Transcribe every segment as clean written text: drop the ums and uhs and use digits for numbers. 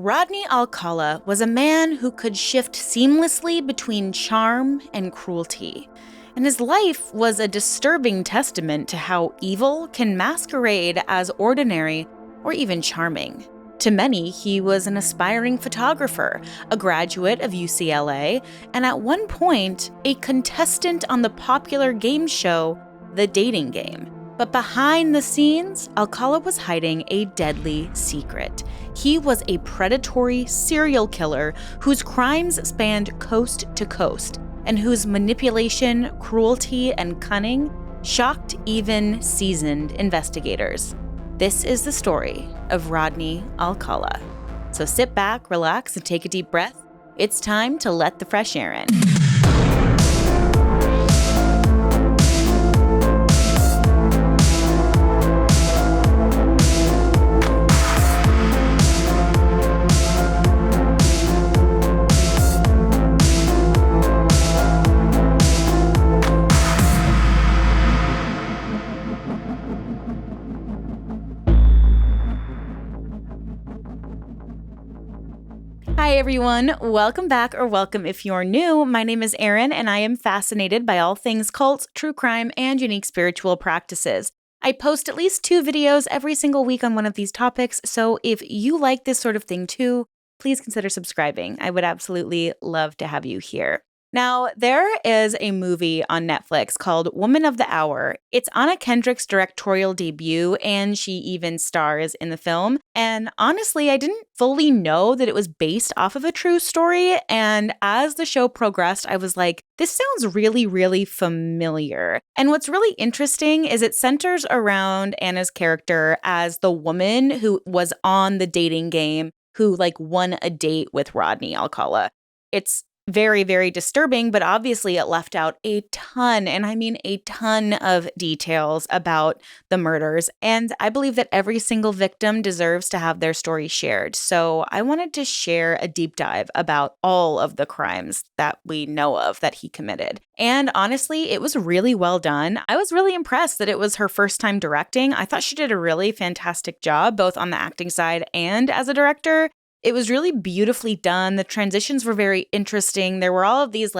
Rodney Alcala was a man who could shift seamlessly between charm and cruelty. And his life was a disturbing testament to how evil can masquerade as ordinary or even charming. To many, he was an aspiring photographer, a graduate of UCLA, and at one point, a contestant on the popular game show, The Dating Game. But behind the scenes, Alcala was hiding a deadly secret. He was a predatory serial killer whose crimes spanned coast to coast, and whose manipulation, cruelty, and cunning shocked even seasoned investigators. This is the story of Rodney Alcala. So sit back, relax, and take a deep breath. It's time to let the fresh air in. Hi everyone, welcome back or welcome if you're new. My name is Erin and I am fascinated by all things cults, true crime, and unique spiritual practices. I post at least 2 videos every single week on one of these topics, so if you like this sort of thing too, please consider subscribing. I would absolutely love to have you here. Now, there is a movie on Netflix called Woman of the Hour. It's Anna Kendrick's directorial debut, and she even stars in the film. And honestly, I didn't fully know that it was based off of a true story. And as the show progressed, I was like, this sounds really, really familiar. And what's really interesting is it centers around Anna's character as the woman who was on the dating game, who won a date with Rodney Alcala. It's very, very disturbing, but obviously it left out a ton, and I mean a ton of details about the murders. And I believe that every single victim deserves to have their story shared. So I wanted to share a deep dive about all of the crimes that we know of that he committed. And honestly, it was really well done. I was really impressed that it was her first time directing. I thought she did a really fantastic job, both on the acting side and as a director. It was really beautifully done. The transitions were very interesting. There were all of these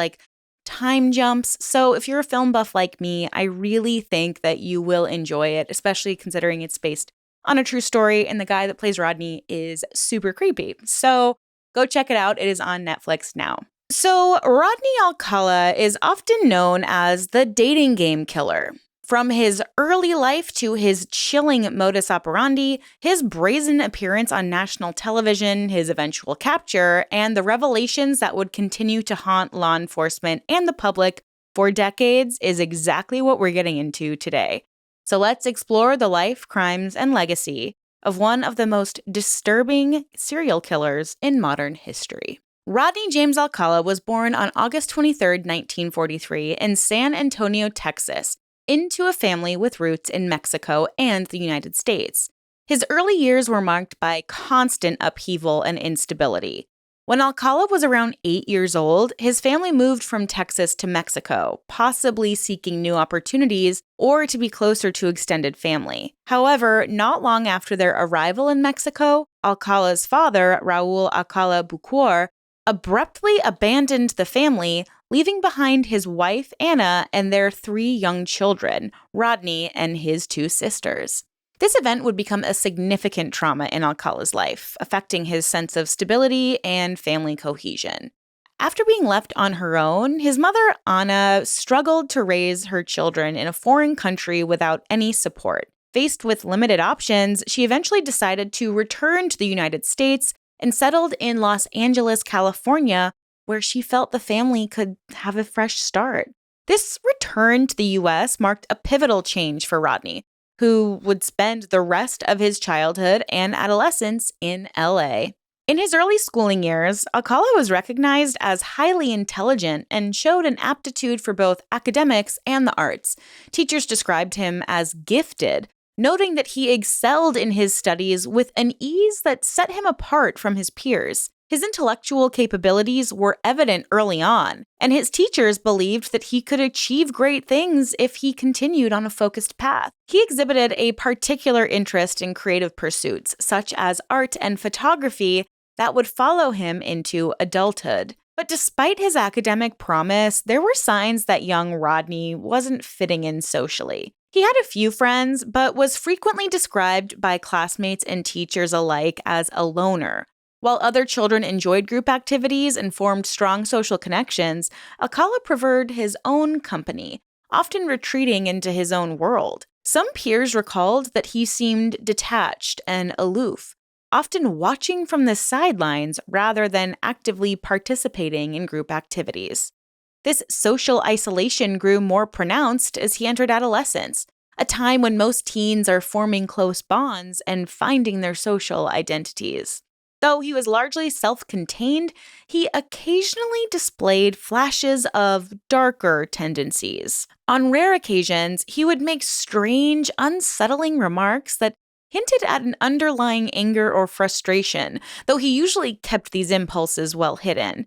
time jumps. So if you're a film buff like me, I really think that you will enjoy it, especially considering it's based on a true story and the guy that plays Rodney is super creepy. So go check it out. It is on Netflix now. So Rodney Alcala is often known as the dating game killer. From his early life to his chilling modus operandi, his brazen appearance on national television, his eventual capture, and the revelations that would continue to haunt law enforcement and the public for decades is exactly what we're getting into today. So let's explore the life, crimes, and legacy of one of the most disturbing serial killers in modern history. Rodney James Alcala was born on August 23, 1943, in San Antonio, Texas, into a family with roots in Mexico and the United States. His early years were marked by constant upheaval and instability. When Alcala was around 8 years old, his family moved from Texas to Mexico, possibly seeking new opportunities or to be closer to extended family. However, not long after their arrival in Mexico, Alcala's father, Raul Alcala Bucor, abruptly abandoned the family, leaving behind his wife, Anna, and their 3 young children, Rodney and his 2 sisters. This event would become a significant trauma in Alcala's life, affecting his sense of stability and family cohesion. After being left on her own, his mother, Anna, struggled to raise her children in a foreign country without any support. Faced with limited options, she eventually decided to return to the United States and settled in Los Angeles, California, where she felt the family could have a fresh start. This return to the U.S. marked a pivotal change for Rodney, who would spend the rest of his childhood and adolescence in L.A. In his early schooling years, Alcala was recognized as highly intelligent and showed an aptitude for both academics and the arts. Teachers described him as gifted, noting that he excelled in his studies with an ease that set him apart from his peers. His intellectual capabilities were evident early on, and his teachers believed that he could achieve great things if he continued on a focused path. He exhibited a particular interest in creative pursuits, such as art and photography, that would follow him into adulthood. But despite his academic promise, there were signs that young Rodney wasn't fitting in socially. He had a few friends, but was frequently described by classmates and teachers alike as a loner. While other children enjoyed group activities and formed strong social connections, Alcala preferred his own company, often retreating into his own world. Some peers recalled that he seemed detached and aloof, often watching from the sidelines rather than actively participating in group activities. This social isolation grew more pronounced as he entered adolescence, a time when most teens are forming close bonds and finding their social identities. Though he was largely self-contained, he occasionally displayed flashes of darker tendencies. On rare occasions, he would make strange, unsettling remarks that hinted at an underlying anger or frustration, though he usually kept these impulses well hidden.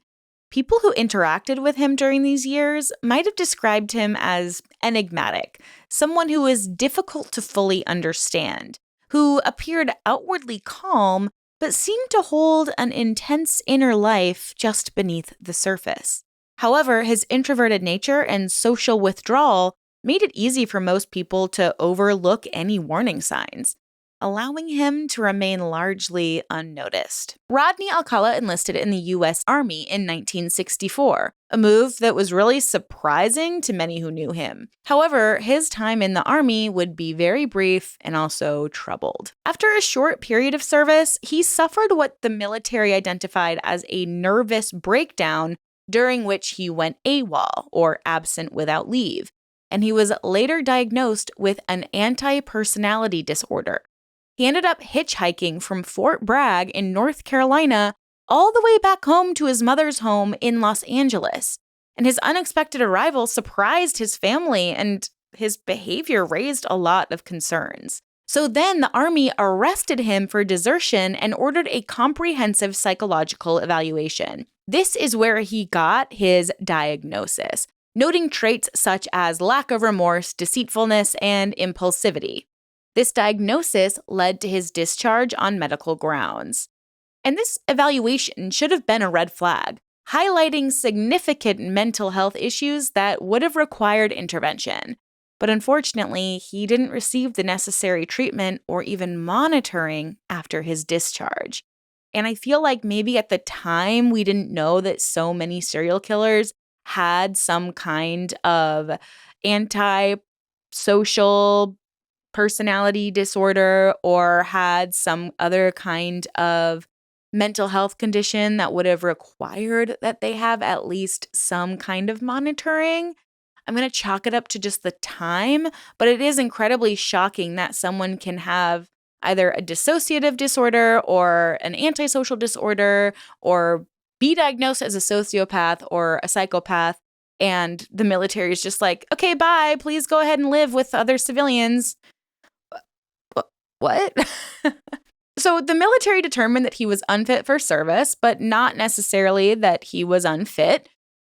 People who interacted with him during these years might have described him as enigmatic, someone who was difficult to fully understand, who appeared outwardly calm but seemed to hold an intense inner life just beneath the surface. However, his introverted nature and social withdrawal made it easy for most people to overlook any warning signs, allowing him to remain largely unnoticed. Rodney Alcala enlisted in the U.S. Army in 1964, a move that was really surprising to many who knew him. However, his time in the Army would be very brief and also troubled. After a short period of service, he suffered what the military identified as a nervous breakdown during which he went AWOL, or absent without leave, and he was later diagnosed with an anti-personality disorder. He ended up hitchhiking from Fort Bragg in North Carolina all the way back home to his mother's home in Los Angeles. And his unexpected arrival surprised his family, and his behavior raised a lot of concerns. So then the Army arrested him for desertion and ordered a comprehensive psychological evaluation. This is where he got his diagnosis, noting traits such as lack of remorse, deceitfulness, and impulsivity. This diagnosis led to his discharge on medical grounds. And this evaluation should have been a red flag, highlighting significant mental health issues that would have required intervention. But unfortunately, he didn't receive the necessary treatment or even monitoring after his discharge. And I feel like maybe at the time we didn't know that so many serial killers had some kind of antisocial personality disorder or had some other kind of mental health condition that would have required that they have at least some kind of monitoring. I'm going to chalk it up to just the time, but it is incredibly shocking that someone can have either a dissociative disorder or an antisocial disorder or be diagnosed as a sociopath or a psychopath, and the military is just like, okay, bye, please go ahead and live with other civilians. What? So the military determined that he was unfit for service, but not necessarily that he was unfit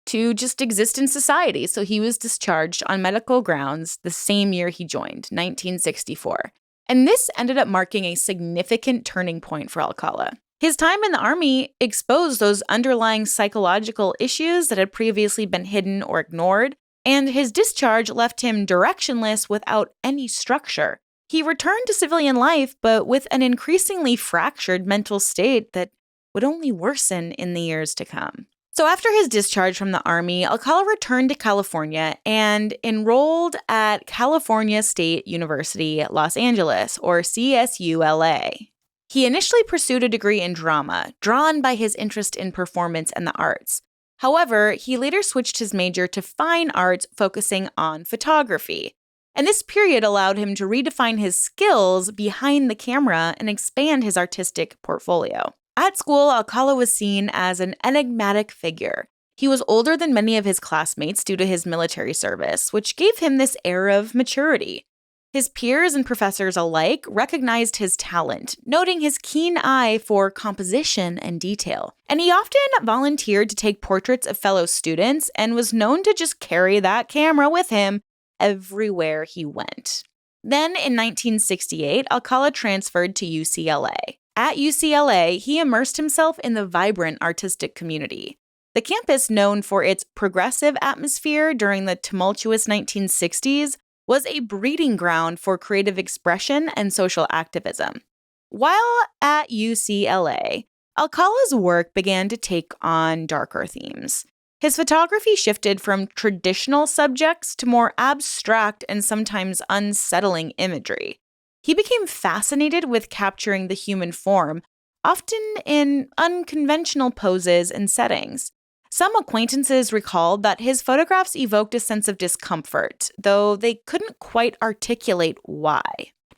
to just exist in society. So he was discharged on medical grounds the same year he joined, 1964. And this ended up marking a significant turning point for Alcala. His time in the Army exposed those underlying psychological issues that had previously been hidden or ignored, and his discharge left him directionless without any structure. He returned to civilian life, but with an increasingly fractured mental state that would only worsen in the years to come. So after his discharge from the Army, Alcala returned to California and enrolled at California State University, Los Angeles, or CSULA. He initially pursued a degree in drama, drawn by his interest in performance and the arts. However, he later switched his major to fine arts, focusing on photography. And this period allowed him to redefine his skills behind the camera and expand his artistic portfolio. At school, Alcala was seen as an enigmatic figure. He was older than many of his classmates due to his military service, which gave him this air of maturity. His peers and professors alike recognized his talent, noting his keen eye for composition and detail. And he often volunteered to take portraits of fellow students and was known to just carry that camera with him everywhere he went. Then in 1968, Alcala transferred to UCLA. At UCLA, he immersed himself in the vibrant artistic community. The campus, known for its progressive atmosphere during the tumultuous 1960s, was a breeding ground for creative expression and social activism. While at UCLA, Alcala's work began to take on darker themes. His photography shifted from traditional subjects to more abstract and sometimes unsettling imagery. He became fascinated with capturing the human form, often in unconventional poses and settings. Some acquaintances recalled that his photographs evoked a sense of discomfort, though they couldn't quite articulate why.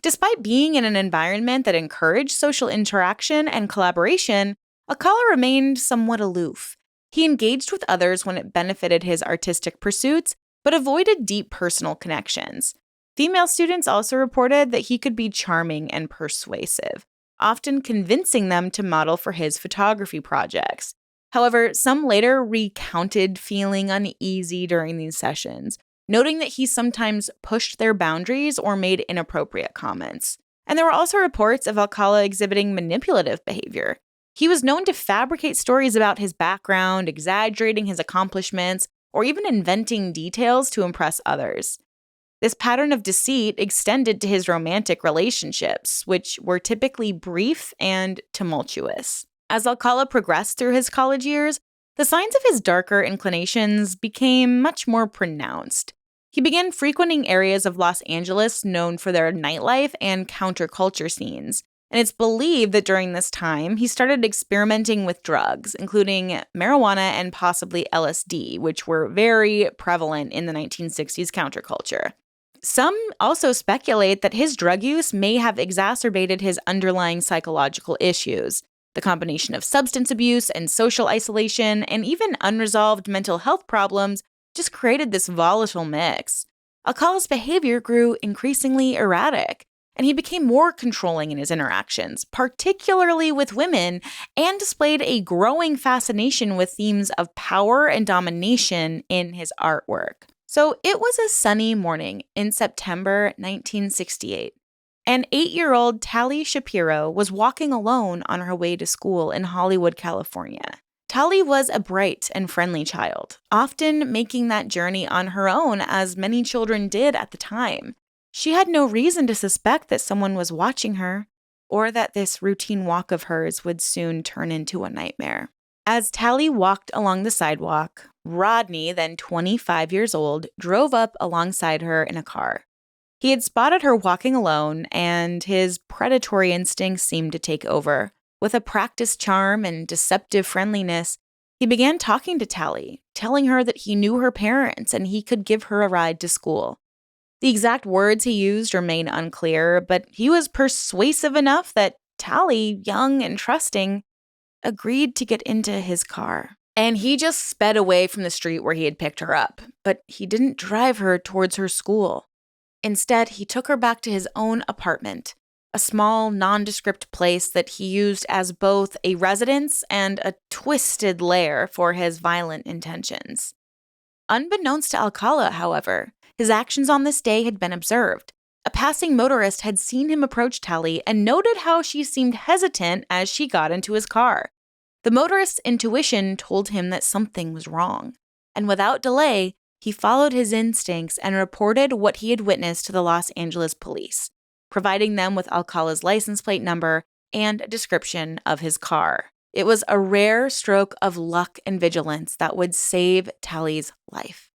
Despite being in an environment that encouraged social interaction and collaboration, Alcala remained somewhat aloof. He engaged with others when it benefited his artistic pursuits, but avoided deep personal connections. Female students also reported that he could be charming and persuasive, often convincing them to model for his photography projects. However, some later recounted feeling uneasy during these sessions, noting that he sometimes pushed their boundaries or made inappropriate comments. And there were also reports of Alcala exhibiting manipulative behavior. He was known to fabricate stories about his background, exaggerating his accomplishments, or even inventing details to impress others. This pattern of deceit extended to his romantic relationships, which were typically brief and tumultuous. As Alcala progressed through his college years, the signs of his darker inclinations became much more pronounced. He began frequenting areas of Los Angeles known for their nightlife and counterculture scenes, and it's believed that during this time, he started experimenting with drugs, including marijuana and possibly LSD, which were very prevalent in the 1960s counterculture. Some also speculate that his drug use may have exacerbated his underlying psychological issues. The combination of substance abuse and social isolation and even unresolved mental health problems just created this volatile mix. Alcala's behavior grew increasingly erratic, and he became more controlling in his interactions, particularly with women, and displayed a growing fascination with themes of power and domination in his artwork. So it was a sunny morning in September 1968. An 8-year-old Tali Shapiro was walking alone on her way to school in Hollywood, California. Tali was a bright and friendly child, often making that journey on her own, as many children did at the time. She had no reason to suspect that someone was watching her, or that this routine walk of hers would soon turn into a nightmare. As Tali walked along the sidewalk, Rodney, then 25 years old, drove up alongside her in a car. He had spotted her walking alone, and his predatory instincts seemed to take over. With a practiced charm and deceptive friendliness, he began talking to Tali, telling her that he knew her parents and he could give her a ride to school. The exact words he used remain unclear, but he was persuasive enough that Tali, young and trusting, agreed to get into his car. And he just sped away from the street where he had picked her up, but he didn't drive her towards her school. Instead, he took her back to his own apartment, a small, nondescript place that he used as both a residence and a twisted lair for his violent intentions. Unbeknownst to Alcala, however, his actions on this day had been observed. A passing motorist had seen him approach Tali and noted how she seemed hesitant as she got into his car. The motorist's intuition told him that something was wrong, and without delay, he followed his instincts and reported what he had witnessed to the Los Angeles police, providing them with Alcala's license plate number and a description of his car. It was a rare stroke of luck and vigilance that would save Tali's life.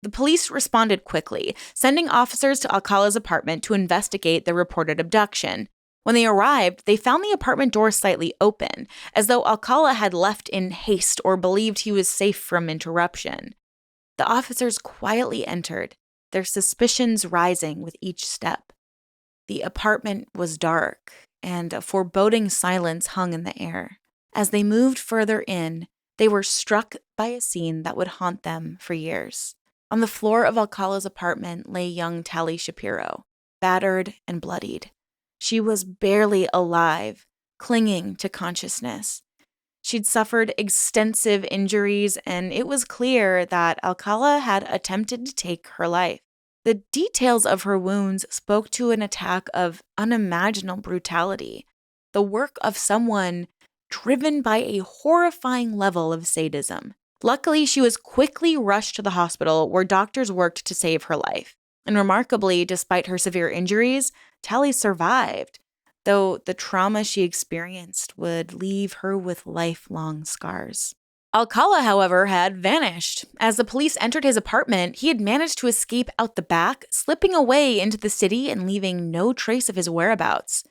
The police responded quickly, sending officers to Alcala's apartment to investigate the reported abduction. When they arrived, they found the apartment door slightly open, as though Alcala had left in haste or believed he was safe from interruption. The officers quietly entered, their suspicions rising with each step. The apartment was dark, and a foreboding silence hung in the air. As they moved further in, they were struck by a scene that would haunt them for years. On the floor of Alcala's apartment lay young Tali Shapiro, battered and bloodied. She was barely alive, clinging to consciousness. She'd suffered extensive injuries, and it was clear that Alcala had attempted to take her life. The details of her wounds spoke to an attack of unimaginable brutality. the work of someone driven by a horrifying level of sadism. Luckily, she was quickly rushed to the hospital where doctors worked to save her life. And remarkably, despite her severe injuries, Tally survived, though the trauma she experienced would leave her with lifelong scars. Alcala, however, had vanished. As the police entered his apartment, he had managed to escape out the back, slipping away into the city and leaving no trace of his whereabouts.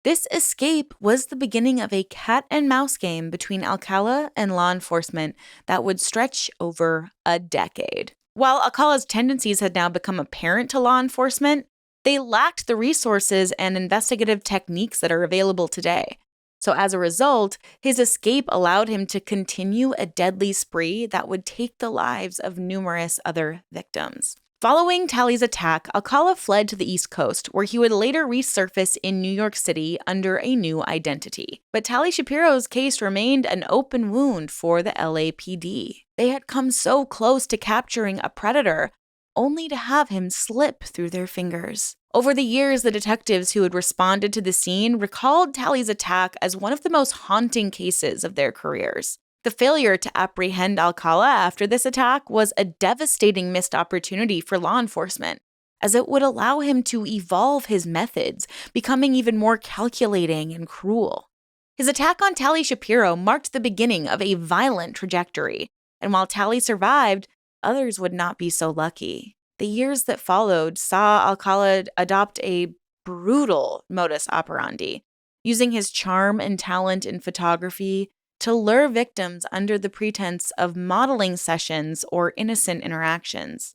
This escape was the beginning of a cat-and-mouse game between Alcala and law enforcement that would stretch over a decade. While Alcala's tendencies had now become apparent to law enforcement, they lacked the resources and investigative techniques that are available today. So as a result, his escape allowed him to continue a deadly spree that would take the lives of numerous other victims. Following Tally's attack, Alcala fled to the East Coast, where he would later resurface in New York City under a new identity. But Tally Shapiro's case remained an open wound for the LAPD. They had come so close to capturing a predator, only to have him slip through their fingers. Over the years, the detectives who had responded to the scene recalled Tally's attack as one of the most haunting cases of their careers. The failure to apprehend Alcala after this attack was a devastating missed opportunity for law enforcement, as it would allow him to evolve his methods, becoming even more calculating and cruel. His attack on Tally Shapiro marked the beginning of a violent trajectory, and while Tally survived, others would not be so lucky. The years that followed saw Alcala adopt a brutal modus operandi, using his charm and talent in photography to lure victims under the pretense of modeling sessions or innocent interactions.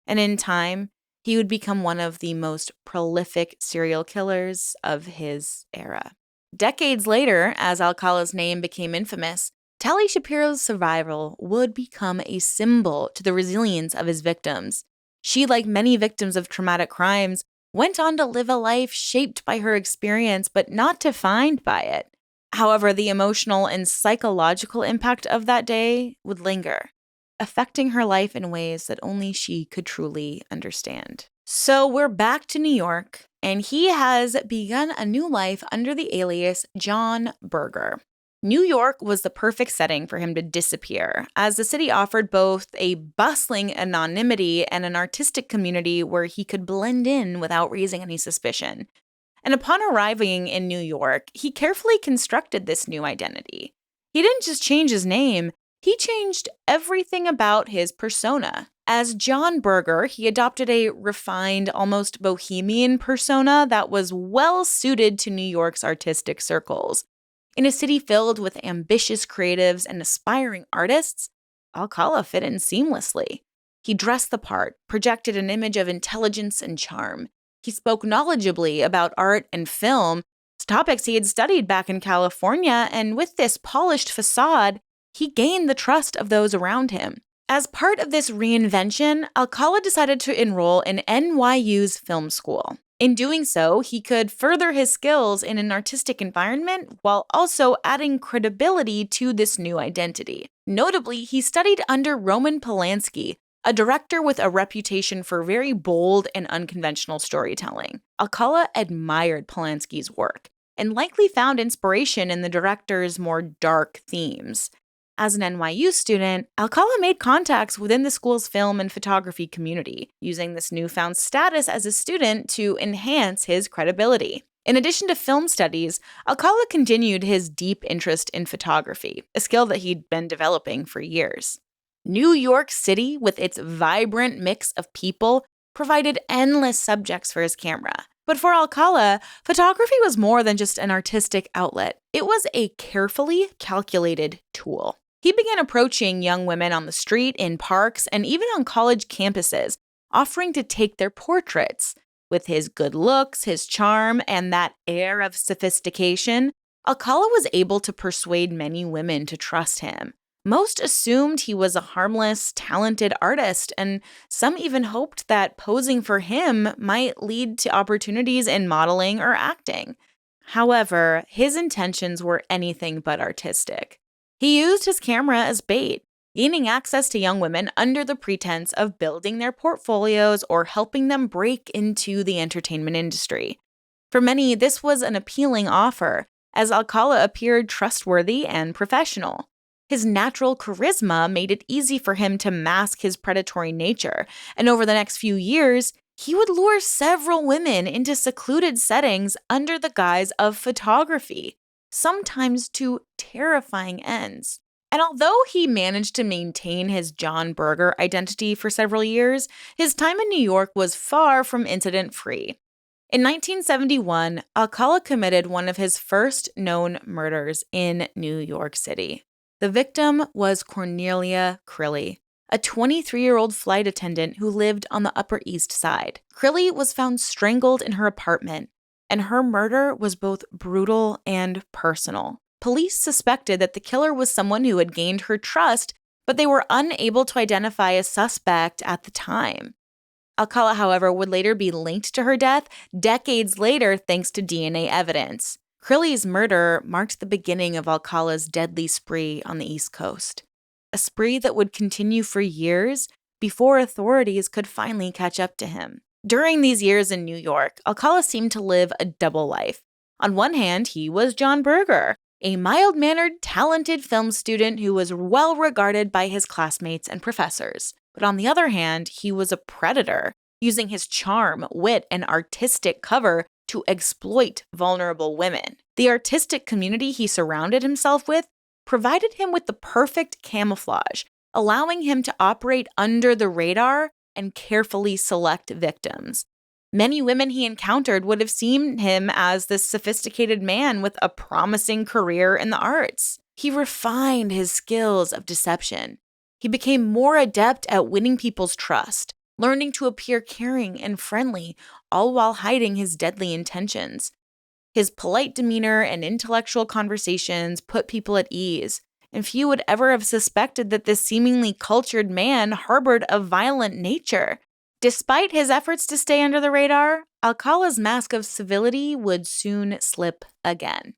And in time, he would become one of the most prolific serial killers of his era. Decades later, as Alcala's name became infamous, Tally Shapiro's survival would become a symbol to the resilience of his victims. She, like many victims of traumatic crimes, went on to live a life shaped by her experience but not defined by it. However, the emotional and psychological impact of that day would linger, affecting her life in ways that only she could truly understand. So we're back to New York, and he has begun a new life under the alias John Berger. New York was the perfect setting for him to disappear, as the city offered both a bustling anonymity and an artistic community where he could blend in without raising any suspicion. And upon arriving in New York, he carefully constructed this new identity. He didn't just change his name, he changed everything about his persona. As John Berger, he adopted a refined, almost bohemian persona that was well suited to New York's artistic circles. In a city filled with ambitious creatives and aspiring artists, Alcala fit in seamlessly. He dressed the part, projected an image of intelligence and charm. He spoke knowledgeably about art and film, topics he had studied back in California, and with this polished facade, he gained the trust of those around him. As part of this reinvention, Alcala decided to enroll in NYU's film school. In doing so, he could further his skills in an artistic environment while also adding credibility to this new identity. Notably, he studied under Roman Polanski, a director with a reputation for very bold and unconventional storytelling. Alcala admired Polanski's work and likely found inspiration in the director's more dark themes. As an NYU student, Alcala made contacts within the school's film and photography community, using this newfound status as a student to enhance his credibility. In addition to film studies, Alcala continued his deep interest in photography, a skill that he'd been developing for years. New York City, with its vibrant mix of people, provided endless subjects for his camera. But for Alcala, photography was more than just an artistic outlet. It was a carefully calculated tool. He began approaching young women on the street, in parks, and even on college campuses, offering to take their portraits. With his good looks, his charm, and that air of sophistication, Alcala was able to persuade many women to trust him. Most assumed he was a harmless, talented artist, and some even hoped that posing for him might lead to opportunities in modeling or acting. However, his intentions were anything but artistic. He used his camera as bait, gaining access to young women under the pretense of building their portfolios or helping them break into the entertainment industry. For many, this was an appealing offer, as Alcala appeared trustworthy and professional. His natural charisma made it easy for him to mask his predatory nature, and over the next few years, he would lure several women into secluded settings under the guise of photography, sometimes to terrifying ends. And although he managed to maintain his John Berger identity for several years, his time in New York was far from incident-free. In 1971, Alcala committed one of his first known murders in New York City. The victim was Cornelia Crilly, a 23-year-old flight attendant who lived on the Upper East Side. Crilly was found strangled in her apartment, and her murder was both brutal and personal. Police suspected that the killer was someone who had gained her trust, but they were unable to identify a suspect at the time. Alcala, however, would later be linked to her death decades later thanks to DNA evidence. Crilly's murder marked the beginning of Alcala's deadly spree on the East Coast, a spree that would continue for years before authorities could finally catch up to him. During these years in New York, Alcala seemed to live a double life. On one hand, he was John Berger, a mild-mannered, talented film student who was well regarded by his classmates and professors. But on the other hand, he was a predator, using his charm, wit, and artistic cover to exploit vulnerable women. The artistic community he surrounded himself with provided him with the perfect camouflage, allowing him to operate under the radar and carefully select victims. Many women he encountered would have seen him as this sophisticated man with a promising career in the arts. He refined his skills of deception. He became more adept at winning people's trust, learning to appear caring and friendly, all while hiding his deadly intentions. His polite demeanor and intellectual conversations put people at ease, and few would ever have suspected that this seemingly cultured man harbored a violent nature. Despite his efforts to stay under the radar, Alcala's mask of civility would soon slip again.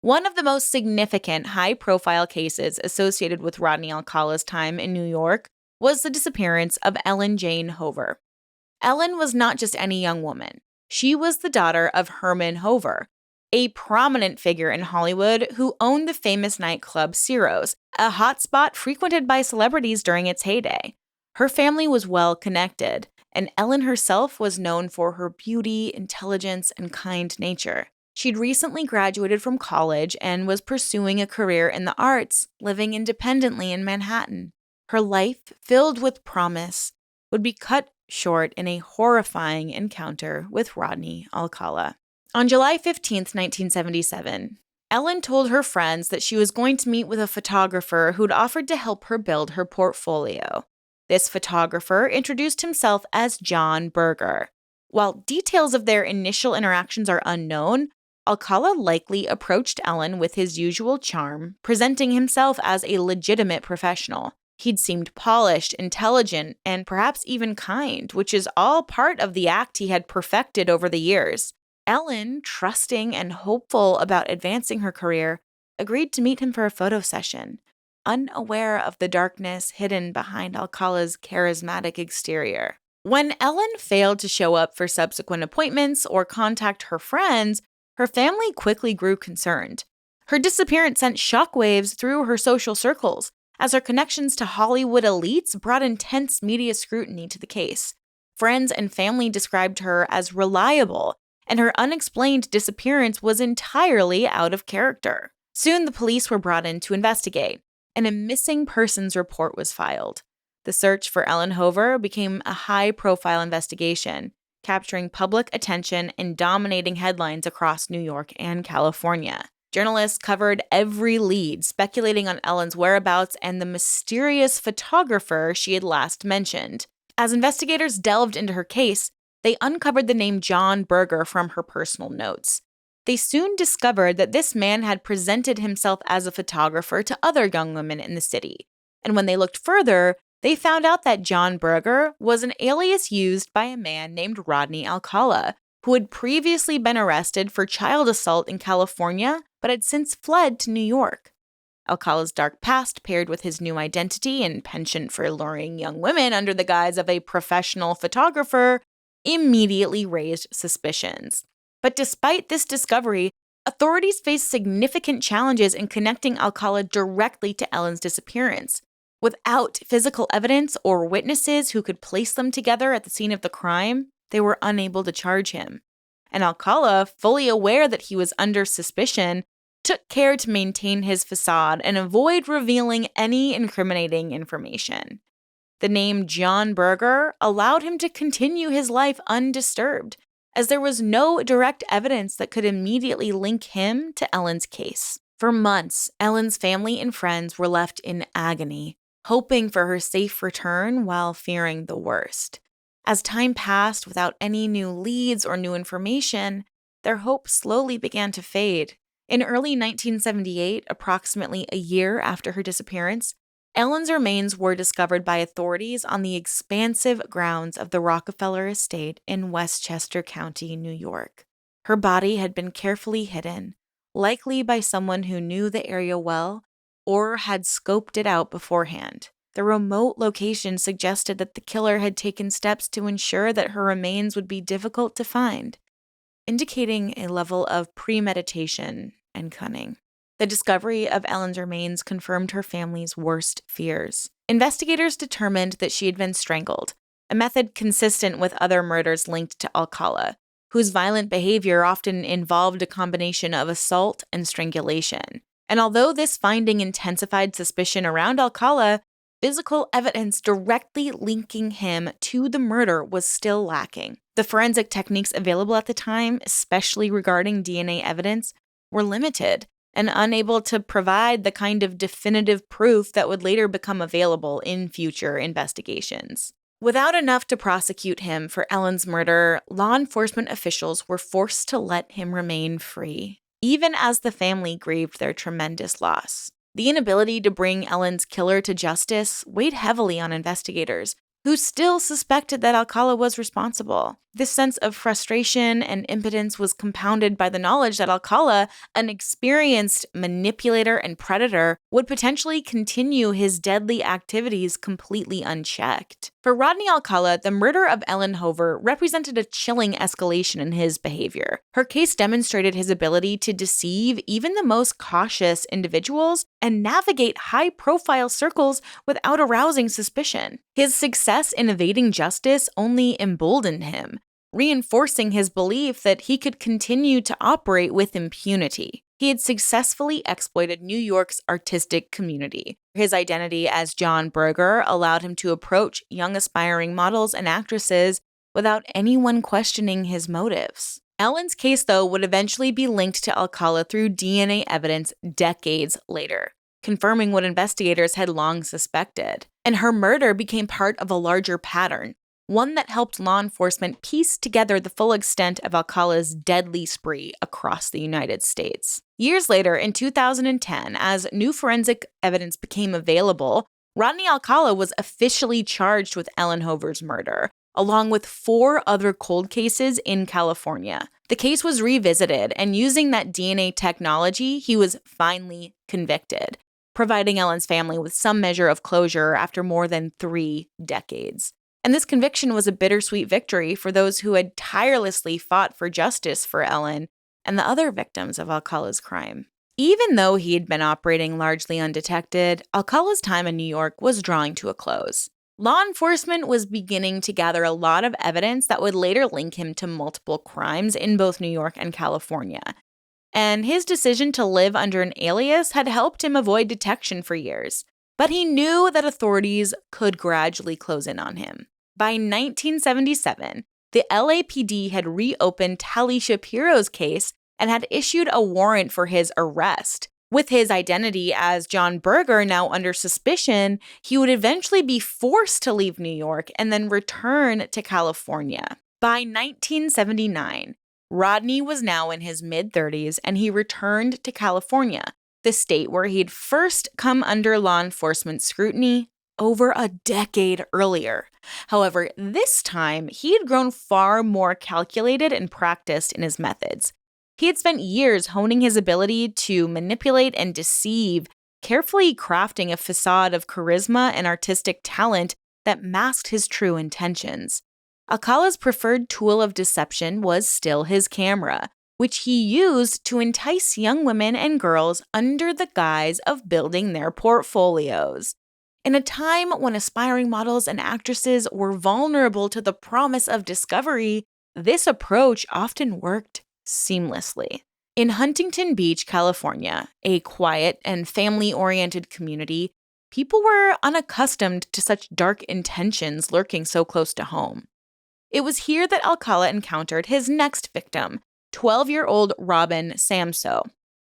One of the most significant high-profile cases associated with Rodney Alcala's time in New York was the disappearance of Ellen Jane Hover. Ellen was not just any young woman. She was the daughter of Herman Hover, a prominent figure in Hollywood who owned the famous nightclub Ciro's, a hotspot frequented by celebrities during its heyday. Her family was well connected, and Ellen herself was known for her beauty, intelligence, and kind nature. She'd recently graduated from college and was pursuing a career in the arts, living independently in Manhattan. Her life, filled with promise, would be cut short in a horrifying encounter with Rodney Alcala. On July 15, 1977, Ellen told her friends that she was going to meet with a photographer who'd offered to help her build her portfolio. This photographer introduced himself as John Berger. While details of their initial interactions are unknown, Alcala likely approached Ellen with his usual charm, presenting himself as a legitimate professional. He'd seemed polished, intelligent, and perhaps even kind, which is all part of the act he had perfected over the years. Ellen, trusting and hopeful about advancing her career, agreed to meet him for a photo session, unaware of the darkness hidden behind Alcala's charismatic exterior. When Ellen failed to show up for subsequent appointments or contact her friends, her family quickly grew concerned. Her disappearance sent shockwaves through her social circles, as her connections to Hollywood elites brought intense media scrutiny to the case. Friends and family described her as reliable, and her unexplained disappearance was entirely out of character. Soon the police were brought in to investigate, and a missing persons report was filed. The search for Ellen Hover became a high-profile investigation, capturing public attention and dominating headlines across New York and California. Journalists covered every lead, speculating on Ellen's whereabouts and the mysterious photographer she had last mentioned. As investigators delved into her case, they uncovered the name John Berger from her personal notes. They soon discovered that this man had presented himself as a photographer to other young women in the city. And when they looked further, they found out that John Berger was an alias used by a man named Rodney Alcala, who had previously been arrested for child assault in California, but had since fled to New York. Alcala's dark past, paired with his new identity and penchant for luring young women under the guise of a professional photographer, immediately raised suspicions. But despite this discovery, authorities faced significant challenges in connecting Alcala directly to Ellen's disappearance. Without physical evidence or witnesses who could place them together at the scene of the crime, they were unable to charge him. And Alcala, fully aware that he was under suspicion, took care to maintain his facade and avoid revealing any incriminating information. The name John Berger allowed him to continue his life undisturbed, as there was no direct evidence that could immediately link him to Ellen's case. For months, Ellen's family and friends were left in agony, hoping for her safe return while fearing the worst. As time passed without any new leads or new information, their hope slowly began to fade. In early 1978, approximately a year after her disappearance, Ellen's remains were discovered by authorities on the expansive grounds of the Rockefeller Estate in Westchester County, New York. Her body had been carefully hidden, likely by someone who knew the area well or had scoped it out beforehand. The remote location suggested that the killer had taken steps to ensure that her remains would be difficult to find, indicating a level of premeditation and cunning. The discovery of Ellen's remains confirmed her family's worst fears. Investigators determined that she had been strangled, a method consistent with other murders linked to Alcala, whose violent behavior often involved a combination of assault and strangulation. And although this finding intensified suspicion around Alcala, physical evidence directly linking him to the murder was still lacking. The forensic techniques available at the time, especially regarding DNA evidence, were limited and unable to provide the kind of definitive proof that would later become available in future investigations. Without enough to prosecute him for Ellen's murder, law enforcement officials were forced to let him remain free, even as the family grieved their tremendous loss. The inability to bring Ellen's killer to justice weighed heavily on investigators, who still suspected that Alcala was responsible. This sense of frustration and impotence was compounded by the knowledge that Alcala, an experienced manipulator and predator, would potentially continue his deadly activities completely unchecked. For Rodney Alcala, the murder of Ellen Hover represented a chilling escalation in his behavior. Her case demonstrated his ability to deceive even the most cautious individuals and navigate high-profile circles without arousing suspicion. His success in evading justice only emboldened him, reinforcing his belief that he could continue to operate with impunity. He had successfully exploited New York's artistic community. His identity as John Berger allowed him to approach young aspiring models and actresses without anyone questioning his motives. Ellen's case, though, would eventually be linked to Alcala through DNA evidence decades later, confirming what investigators had long suspected. And her murder became part of a larger pattern, one that helped law enforcement piece together the full extent of Alcala's deadly spree across the United States. Years later, in 2010, as new forensic evidence became available, Rodney Alcala was officially charged with Ellen Hover's murder, along with 4 other cold cases in California. The case was revisited, and using that DNA technology, he was finally convicted, providing Ellen's family with some measure of closure after more than 3 decades. And this conviction was a bittersweet victory for those who had tirelessly fought for justice for Ellen and the other victims of Alcala's crime. Even though he had been operating largely undetected, Alcala's time in New York was drawing to a close. Law enforcement was beginning to gather a lot of evidence that would later link him to multiple crimes in both New York and California. And his decision to live under an alias had helped him avoid detection for years. But he knew that authorities could gradually close in on him. By 1977, the LAPD had reopened Tally Shapiro's case and had issued a warrant for his arrest. With his identity as John Berger now under suspicion, he would eventually be forced to leave New York and then return to California. By 1979, Rodney was now in his mid-30s and he returned to California, the state where he'd first come under law enforcement scrutiny over a decade earlier. However, this time, he had grown far more calculated and practiced in his methods. He had spent years honing his ability to manipulate and deceive, carefully crafting a facade of charisma and artistic talent that masked his true intentions. Alcala's preferred tool of deception was still his camera, which he used to entice young women and girls under the guise of building their portfolios. In a time when aspiring models and actresses were vulnerable to the promise of discovery, this approach often worked seamlessly. In Huntington Beach, California, a quiet and family-oriented community, people were unaccustomed to such dark intentions lurking so close to home. It was here that Alcala encountered his next victim, 12-year-old Robin Samso.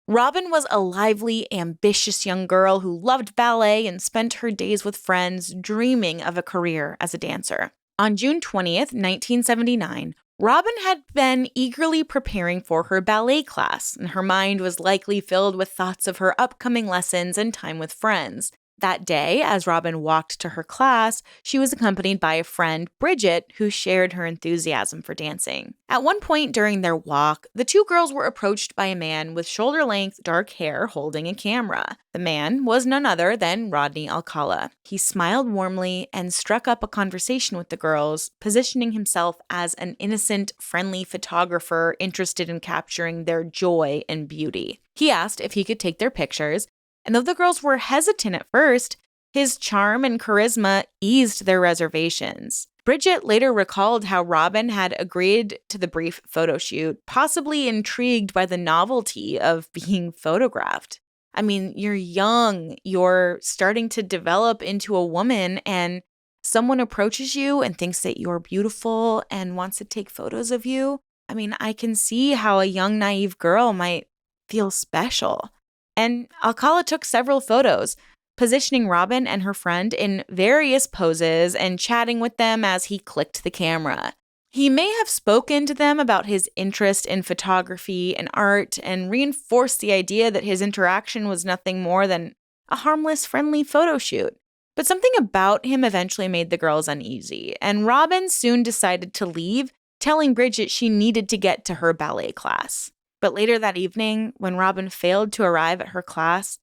Robin was a lively, ambitious young girl who loved ballet and spent her days with friends dreaming of a career as a dancer. On June 20th, 1979, Robin had been eagerly preparing for her ballet class, and her mind was likely filled with thoughts of her upcoming lessons and time with friends. That day, as Robin walked to her class, she was accompanied by a friend, Bridget, who shared her enthusiasm for dancing. At one point during their walk, the two girls were approached by a man with shoulder-length dark hair holding a camera. The man was none other than Rodney Alcala. He smiled warmly and struck up a conversation with the girls, positioning himself as an innocent, friendly photographer interested in capturing their joy and beauty. He asked if he could take their pictures, and though the girls were hesitant at first, his charm and charisma eased their reservations. Bridget later recalled how Robin had agreed to the brief photo shoot, possibly intrigued by the novelty of being photographed. I mean, you're young, you're starting to develop into a woman, and someone approaches you and thinks that you're beautiful and wants to take photos of you. I mean, I can see how a young, naive girl might feel special. And Alcala took several photos, positioning Robin and her friend in various poses and chatting with them as he clicked the camera. He may have spoken to them about his interest in photography and art and reinforced the idea that his interaction was nothing more than a harmless, friendly photo shoot. But something about him eventually made the girls uneasy, and Robin soon decided to leave, telling Bridget she needed to get to her ballet class. But later that evening, when Robin failed to arrive at her class,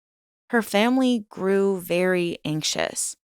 her family grew very anxious.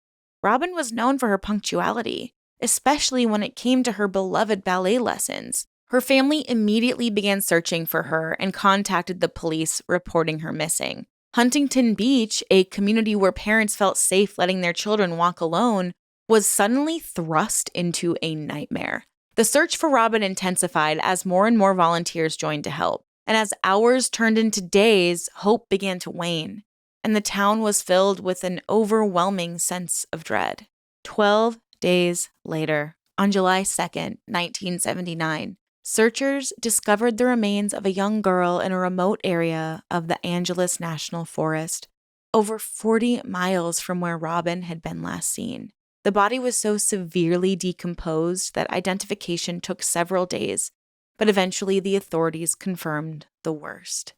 Robin was known for her punctuality, especially when it came to her beloved ballet lessons. Her family immediately began searching for her and contacted the police, reporting her missing. Huntington Beach, a community where parents felt safe letting their children walk alone, was suddenly thrust into a nightmare. The search for Robin intensified as more and more volunteers joined to help. And as hours turned into days, hope began to wane, and the town was filled with an overwhelming sense of dread. 12 days later, on July 2nd, 1979, searchers discovered the remains of a young girl in a remote area of the Angeles National Forest, over 40 miles from where Robin had been last seen. The body was so severely decomposed that identification took several days, but eventually the authorities confirmed the worst.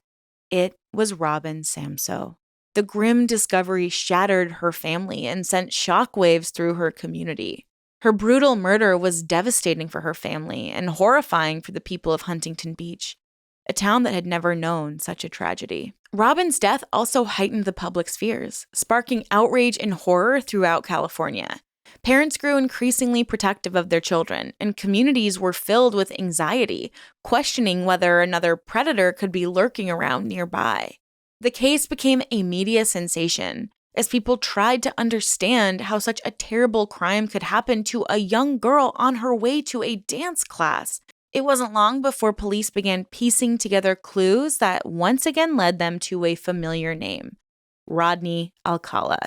It was Robin Samso. The grim discovery shattered her family and sent shockwaves through her community. Her brutal murder was devastating for her family and horrifying for the people of Huntington Beach, a town that had never known such a tragedy. Robin's death also heightened the public's fears, sparking outrage and horror throughout California. Parents grew increasingly protective of their children, and communities were filled with anxiety, questioning whether another predator could be lurking around nearby. The case became a media sensation as people tried to understand how such a terrible crime could happen to a young girl on her way to a dance class. It wasn't long before police began piecing together clues that once again led them to a familiar name, Rodney Alcala.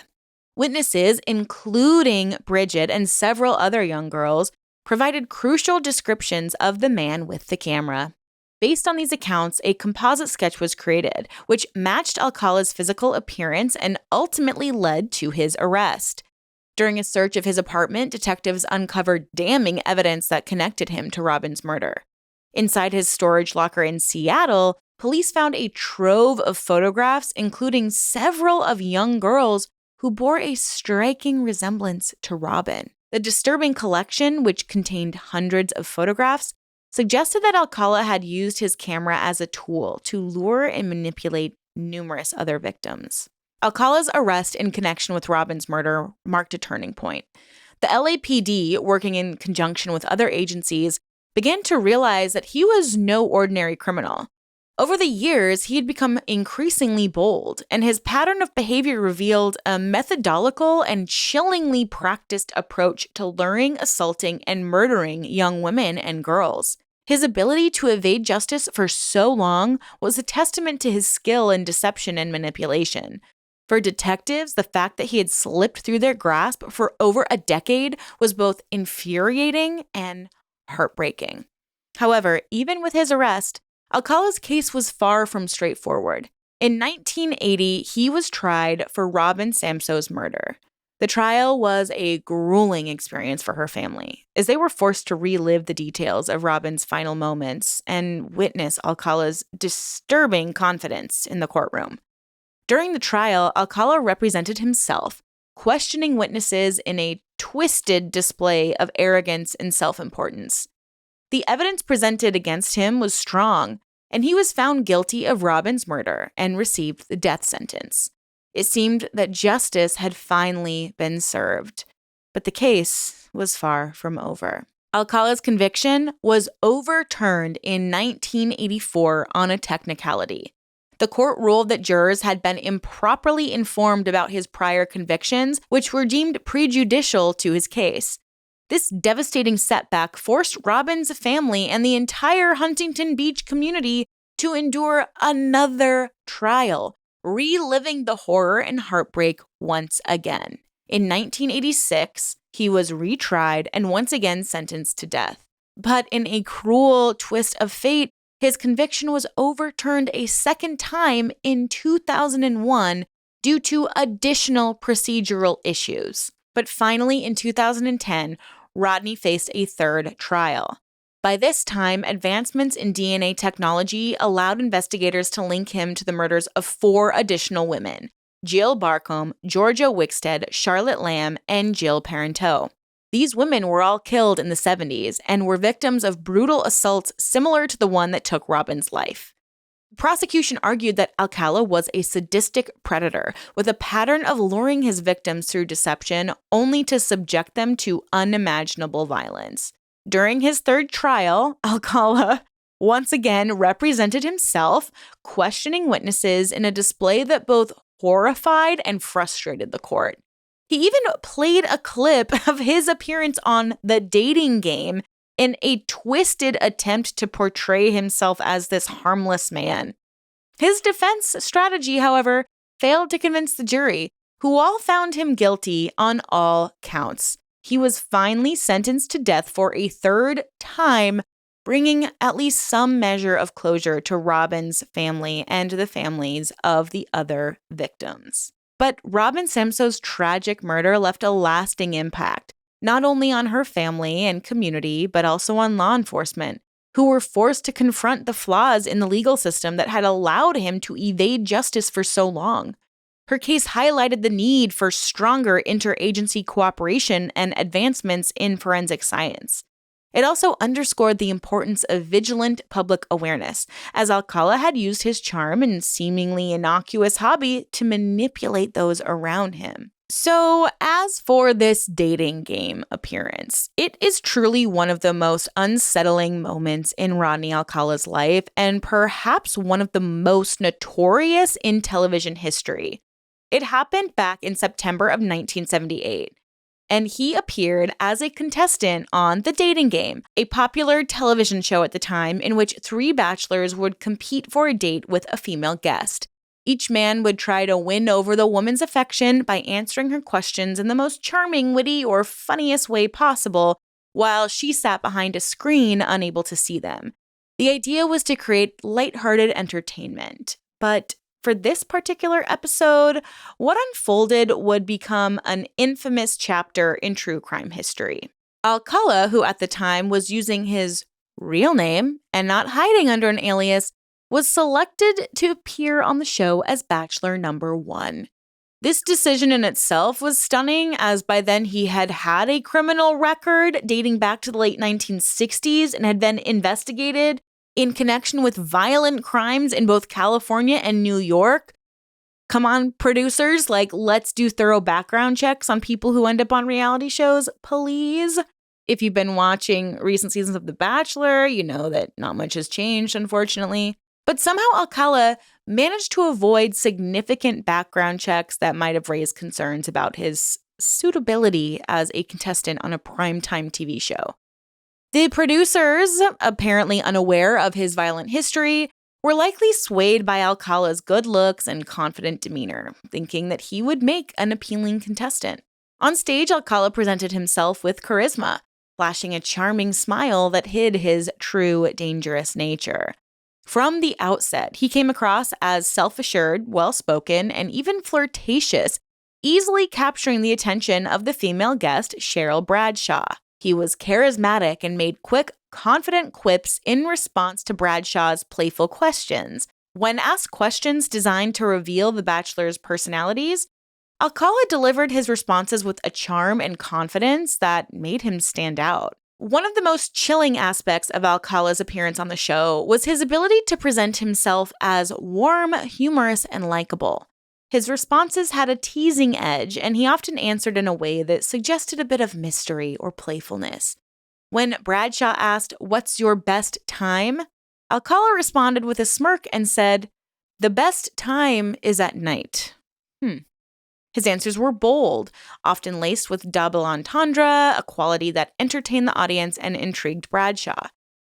Witnesses, including Bridget and several other young girls, provided crucial descriptions of the man with the camera. Based on these accounts, a composite sketch was created, which matched Alcala's physical appearance and ultimately led to his arrest. During a search of his apartment, detectives uncovered damning evidence that connected him to Robin's murder. Inside his storage locker in Seattle, police found a trove of photographs, including several of young girls who bore a striking resemblance to Robin. The disturbing collection, which contained hundreds of photographs, suggested that Alcala had used his camera as a tool to lure and manipulate numerous other victims. Alcala's arrest in connection with Robin's murder marked a turning point. The LAPD, working in conjunction with other agencies, began to realize that he was no ordinary criminal. Over the years, he had become increasingly bold, and his pattern of behavior revealed a methodical and chillingly practiced approach to luring, assaulting, and murdering young women and girls. His ability to evade justice for so long was a testament to his skill in deception and manipulation. For detectives, the fact that he had slipped through their grasp for over a decade was both infuriating and heartbreaking. However, even with his arrest, Alcala's case was far from straightforward. In 1980, he was tried for Robin Samso's murder. The trial was a grueling experience for her family, as they were forced to relive the details of Robin's final moments and witness Alcala's disturbing confidence in the courtroom. During the trial, Alcala represented himself, questioning witnesses in a twisted display of arrogance and self-importance. The evidence presented against him was strong, and he was found guilty of Robin's murder and received the death sentence. It seemed that justice had finally been served, but the case was far from over. Alcala's conviction was overturned in 1984 on a technicality. The court ruled that jurors had been improperly informed about his prior convictions, which were deemed prejudicial to his case. This devastating setback forced Robin's family and the entire Huntington Beach community to endure another trial, reliving the horror and heartbreak once again. In 1986, he was retried and once again sentenced to death. But in a cruel twist of fate, his conviction was overturned a second time in 2001 due to additional procedural issues. But finally, in 2010, Rodney faced a third trial. By this time, advancements in DNA technology allowed investigators to link him to the murders of 4 additional women: Jill Barcombe, Georgia Wickstead, Charlotte Lamb, and Jill Parenteau. These women were all killed in the 70s and were victims of brutal assaults similar to the one that took Robin's life. The prosecution argued that Alcala was a sadistic predator with a pattern of luring his victims through deception only to subject them to unimaginable violence. During his third trial, Alcala once again represented himself, questioning witnesses in a display that both horrified and frustrated the court. He even played a clip of his appearance on The Dating Game in a twisted attempt to portray himself as this harmless man. His defense strategy, however, failed to convince the jury, who all found him guilty on all counts. He was finally sentenced to death for a third time, bringing at least some measure of closure to Robin's family and the families of the other victims. But Robin Samso's tragic murder left a lasting impact, not only on her family and community, but also on law enforcement, who were forced to confront the flaws in the legal system that had allowed him to evade justice for so long. Her case highlighted the need for stronger interagency cooperation and advancements in forensic science. It also underscored the importance of vigilant public awareness, as Alcala had used his charm and seemingly innocuous hobby to manipulate those around him. So, as for this dating game appearance, it is truly one of the most unsettling moments in Rodney Alcala's life, and perhaps one of the most notorious in television history. It happened back in September of 1978. And he appeared as a contestant on The Dating Game, a popular television show at the time in which 3 bachelors would compete for a date with a female guest. Each man would try to win over the woman's affection by answering her questions in the most charming, witty, or funniest way possible, while she sat behind a screen unable to see them. The idea was to create lighthearted entertainment, but for this particular episode, what unfolded would become an infamous chapter in true crime history. Alcala, who at the time was using his real name and not hiding under an alias, was selected to appear on the show as Bachelor number 1. This decision in itself was stunning, as by then he had had a criminal record dating back to the late 1960s and had been investigated in connection with violent crimes in both California and New York. Come on, producers, let's do thorough background checks on people who end up on reality shows, please. If you've been watching recent seasons of The Bachelor, you know that not much has changed, unfortunately. But somehow Alcala managed to avoid significant background checks that might have raised concerns about his suitability as a contestant on a primetime TV show. The producers, apparently unaware of his violent history, were likely swayed by Alcala's good looks and confident demeanor, thinking that he would make an appealing contestant. On stage, Alcala presented himself with charisma, flashing a charming smile that hid his true dangerous nature. From the outset, he came across as self-assured, well-spoken, and even flirtatious, easily capturing the attention of the female guest, Cheryl Bradshaw. He was charismatic and made quick, confident quips in response to Bradshaw's playful questions. When asked questions designed to reveal the Bachelor's personalities, Alcala delivered his responses with a charm and confidence that made him stand out. One of the most chilling aspects of Alcala's appearance on the show was his ability to present himself as warm, humorous, and likable. His responses had a teasing edge, and he often answered in a way that suggested a bit of mystery or playfulness. When Bradshaw asked, "What's your best time?" Alcala responded with a smirk and said, "The best time is at night." His answers were bold, often laced with double entendre, a quality that entertained the audience and intrigued Bradshaw.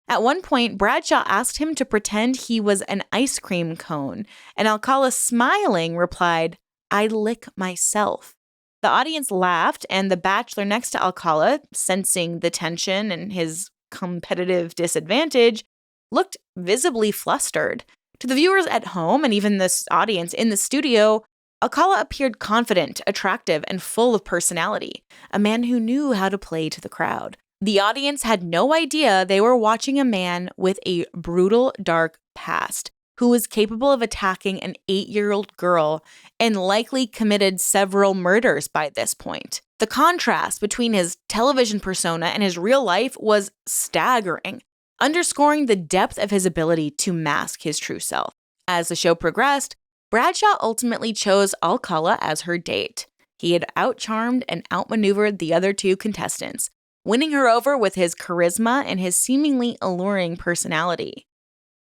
At one point, Bradshaw asked him to pretend he was an ice cream cone, and Alcala, smiling, replied, "I lick myself." The audience laughed, and the bachelor next to Alcala, sensing the tension and his competitive disadvantage, looked visibly flustered. To the viewers at home and even this audience in the studio, Alcala appeared confident, attractive, and full of personality, a man who knew how to play to the crowd. The audience had no idea they were watching a man with a brutal, dark past, who was capable of attacking an 8-year-old girl and likely committed several murders by this point. The contrast between his television persona and his real life was staggering, underscoring the depth of his ability to mask his true self. As the show progressed, Bradshaw ultimately chose Alcala as her date. He had outcharmed and outmaneuvered the other two contestants, winning her over with his charisma and his seemingly alluring personality.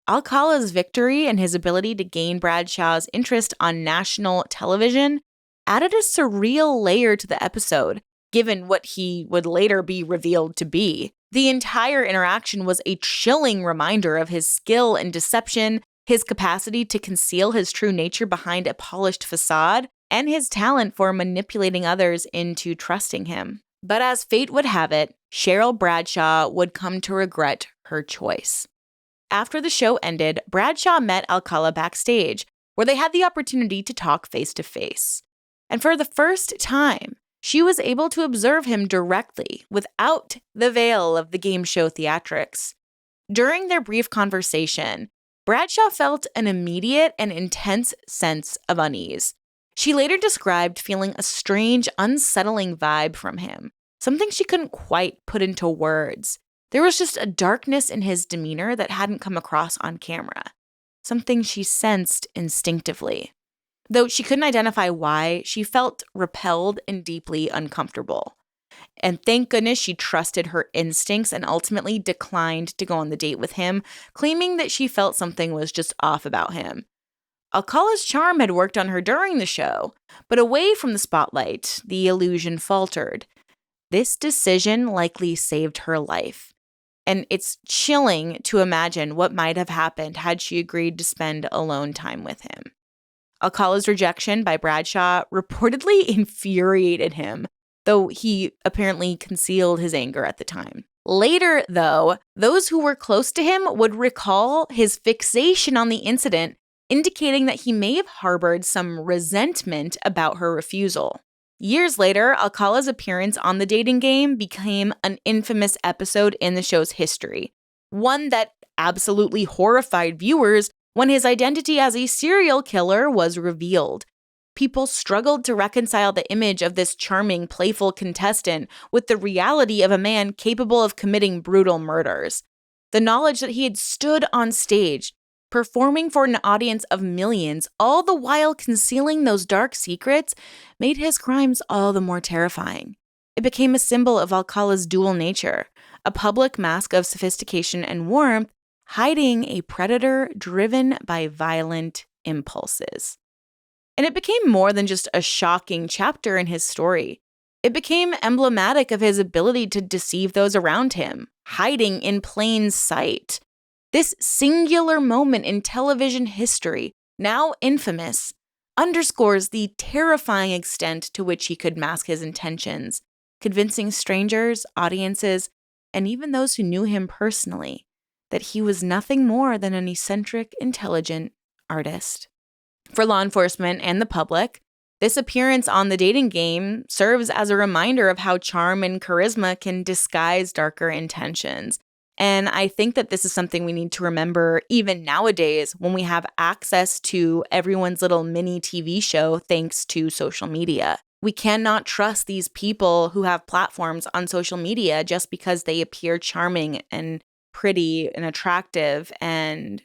Alcala's victory and his ability to gain Bradshaw's interest on national television added a surreal layer to the episode, given what he would later be revealed to be. The entire interaction was a chilling reminder of his skill in deception, his capacity to conceal his true nature behind a polished facade, and his talent for manipulating others into trusting him. But as fate would have it, Cheryl Bradshaw would come to regret her choice. After the show ended, Bradshaw met Alcala backstage, where they had the opportunity to talk face-to-face. And for the first time, she was able to observe him directly, without the veil of the game show theatrics. During their brief conversation, Bradshaw felt an immediate and intense sense of unease. She later described feeling a strange, unsettling vibe from him, something she couldn't quite put into words. There was just a darkness in his demeanor that hadn't come across on camera, something she sensed instinctively. Though she couldn't identify why, she felt repelled and deeply uncomfortable. And thank goodness she trusted her instincts and ultimately declined to go on the date with him, claiming that she felt something was just off about him. Alcala's charm had worked on her during the show, but away from the spotlight, the illusion faltered. This decision likely saved her life. And it's chilling to imagine what might have happened had she agreed to spend alone time with him. Alcala's rejection by Bradshaw reportedly infuriated him, though he apparently concealed his anger at the time. Later, though, those who were close to him would recall his fixation on the incident, indicating that he may have harbored some resentment about her refusal. Years later, Alcala's appearance on the dating game became an infamous episode in the show's history, one that absolutely horrified viewers when his identity as a serial killer was revealed. People struggled to reconcile the image of this charming, playful contestant with the reality of a man capable of committing brutal murders. The knowledge that he had stood on stage, performing for an audience of millions, all the while concealing those dark secrets, made his crimes all the more terrifying. It became a symbol of Alcala's dual nature, a public mask of sophistication and warmth, hiding a predator driven by violent impulses. And it became more than just a shocking chapter in his story. It became emblematic of his ability to deceive those around him, hiding in plain sight. This singular moment in television history, now infamous, underscores the terrifying extent to which he could mask his intentions, convincing strangers, audiences, and even those who knew him personally that he was nothing more than an eccentric, intelligent artist. For law enforcement and the public, this appearance on the dating game serves as a reminder of how charm and charisma can disguise darker intentions. And I think that this is something we need to remember even nowadays when we have access to everyone's little mini TV show thanks to social media. We cannot trust these people who have platforms on social media just because they appear charming and pretty and attractive and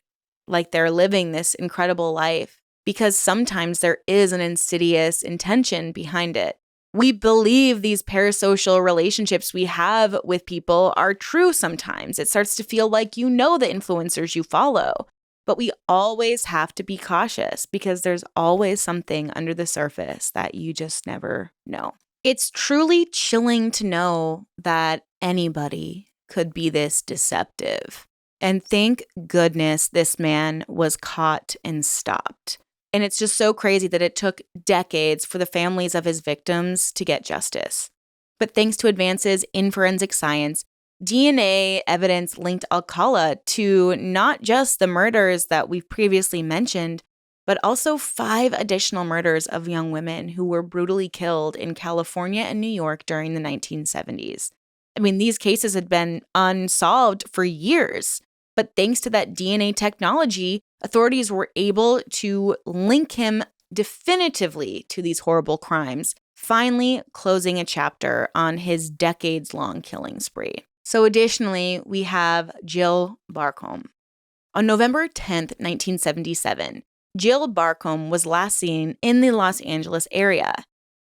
like they're living this incredible life, because sometimes there is an insidious intention behind it. We believe these parasocial relationships we have with people are true sometimes. It starts to feel like you know the influencers you follow. But we always have to be cautious because there's always something under the surface that you just never know. It's truly chilling to know that anybody could be this deceptive. And thank goodness this man was caught and stopped. And it's just so crazy that it took decades for the families of his victims to get justice. But thanks to advances in forensic science, DNA evidence linked Alcala to not just the murders that we've previously mentioned, but also 5 additional murders of young women who were brutally killed in California and New York during the 1970s. I mean, these cases had been unsolved for years. But thanks to that DNA technology, authorities were able to link him definitively to these horrible crimes, finally closing a chapter on his decades-long killing spree. So additionally, we have Jill Parenteau. On November 10th, 1977, Jill Parenteau was last seen in the Los Angeles area.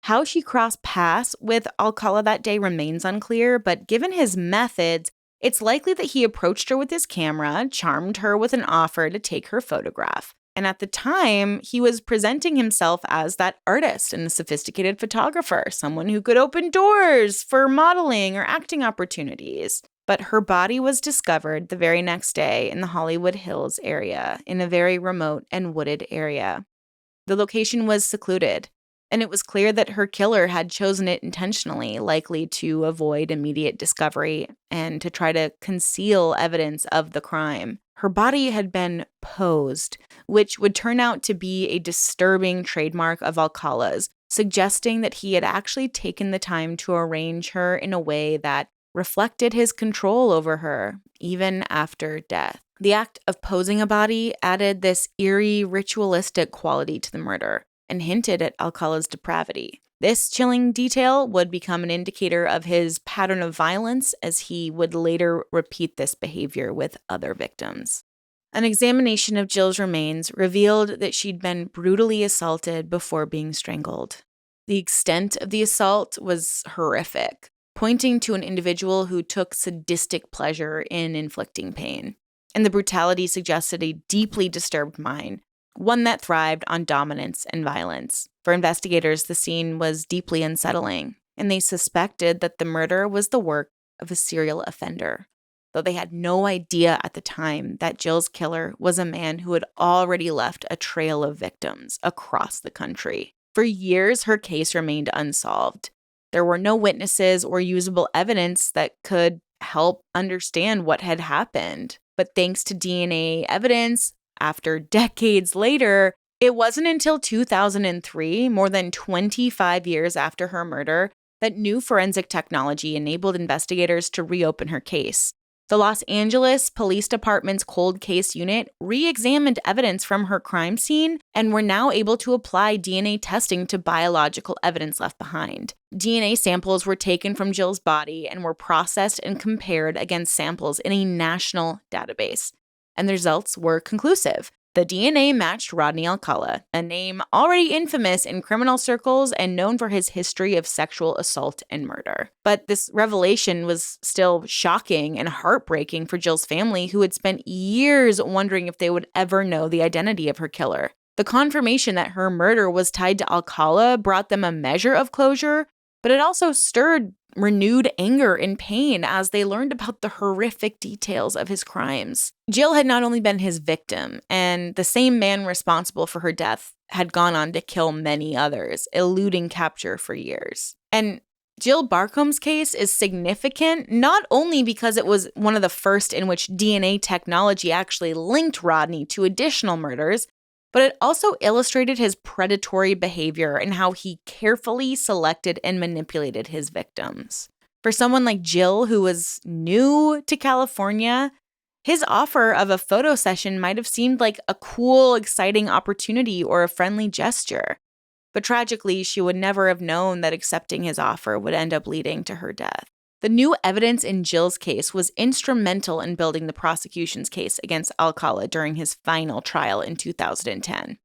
How she crossed paths with Alcala that day remains unclear, but given his methods, it's likely that he approached her with his camera, charmed her with an offer to take her photograph. And at the time, he was presenting himself as that artist and a sophisticated photographer, someone who could open doors for modeling or acting opportunities. But her body was discovered the very next day in the Hollywood Hills area, in a very remote and wooded area. The location was secluded, and it was clear that her killer had chosen it intentionally, likely to avoid immediate discovery and to try to conceal evidence of the crime. Her body had been posed, which would turn out to be a disturbing trademark of Alcala's, suggesting that he had actually taken the time to arrange her in a way that reflected his control over her, even after death. The act of posing a body added this eerie, ritualistic quality to the murder and hinted at Alcala's depravity. This chilling detail would become an indicator of his pattern of violence, as he would later repeat this behavior with other victims. An examination of Jill's remains revealed that she'd been brutally assaulted before being strangled. The extent of the assault was horrific, pointing to an individual who took sadistic pleasure in inflicting pain. And the brutality suggested a deeply disturbed mind, one that thrived on dominance and violence. For investigators, the scene was deeply unsettling, and they suspected that the murder was the work of a serial offender, though they had no idea at the time that Jill's killer was a man who had already left a trail of victims across the country. For years, her case remained unsolved. There were no witnesses or usable evidence that could help understand what had happened. But thanks to DNA evidence, after decades later, it wasn't until 2003, more than 25 years after her murder, that new forensic technology enabled investigators to reopen her case. The Los Angeles Police Department's cold case unit re-examined evidence from her crime scene and were now able to apply DNA testing to biological evidence left behind. DNA samples were taken from Jill's body and were processed and compared against samples in a national database. And the results were conclusive. The DNA matched Rodney Alcala, a name already infamous in criminal circles and known for his history of sexual assault and murder. But this revelation was still shocking and heartbreaking for Jill's family, who had spent years wondering if they would ever know the identity of her killer. The confirmation that her murder was tied to Alcala brought them a measure of closure, but it also stirred renewed anger and pain as they learned about the horrific details of his crimes. Jill had not only been his victim, and the same man responsible for her death had gone on to kill many others, eluding capture for years. And Jill Barcomb's case is significant not only because it was one of the first in which DNA technology actually linked Rodney to additional murders, but it also illustrated his predatory behavior and how he carefully selected and manipulated his victims. For someone like Jill, who was new to California, his offer of a photo session might have seemed like a cool, exciting opportunity or a friendly gesture. But tragically, she would never have known that accepting his offer would end up leading to her death. The new evidence in Jill's case was instrumental in building the prosecution's case against Alcala during his final trial in 2010.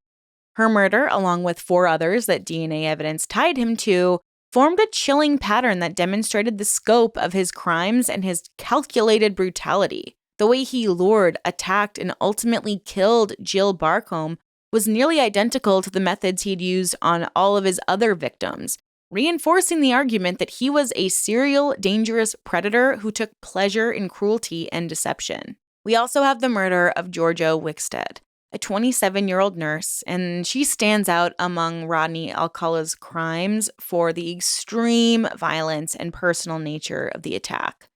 Her murder, along with 4 others that DNA evidence tied him to, formed a chilling pattern that demonstrated the scope of his crimes and his calculated brutality. The way he lured, attacked, and ultimately killed Jill Barcombe was nearly identical to the methods he'd used on all of his other victims, reinforcing the argument that he was a serial, dangerous predator who took pleasure in cruelty and deception. We also have the murder of Georgia Wickstead, a 27-year-old nurse, and she stands out among Rodney Alcala's crimes for the extreme violence and personal nature of the attack.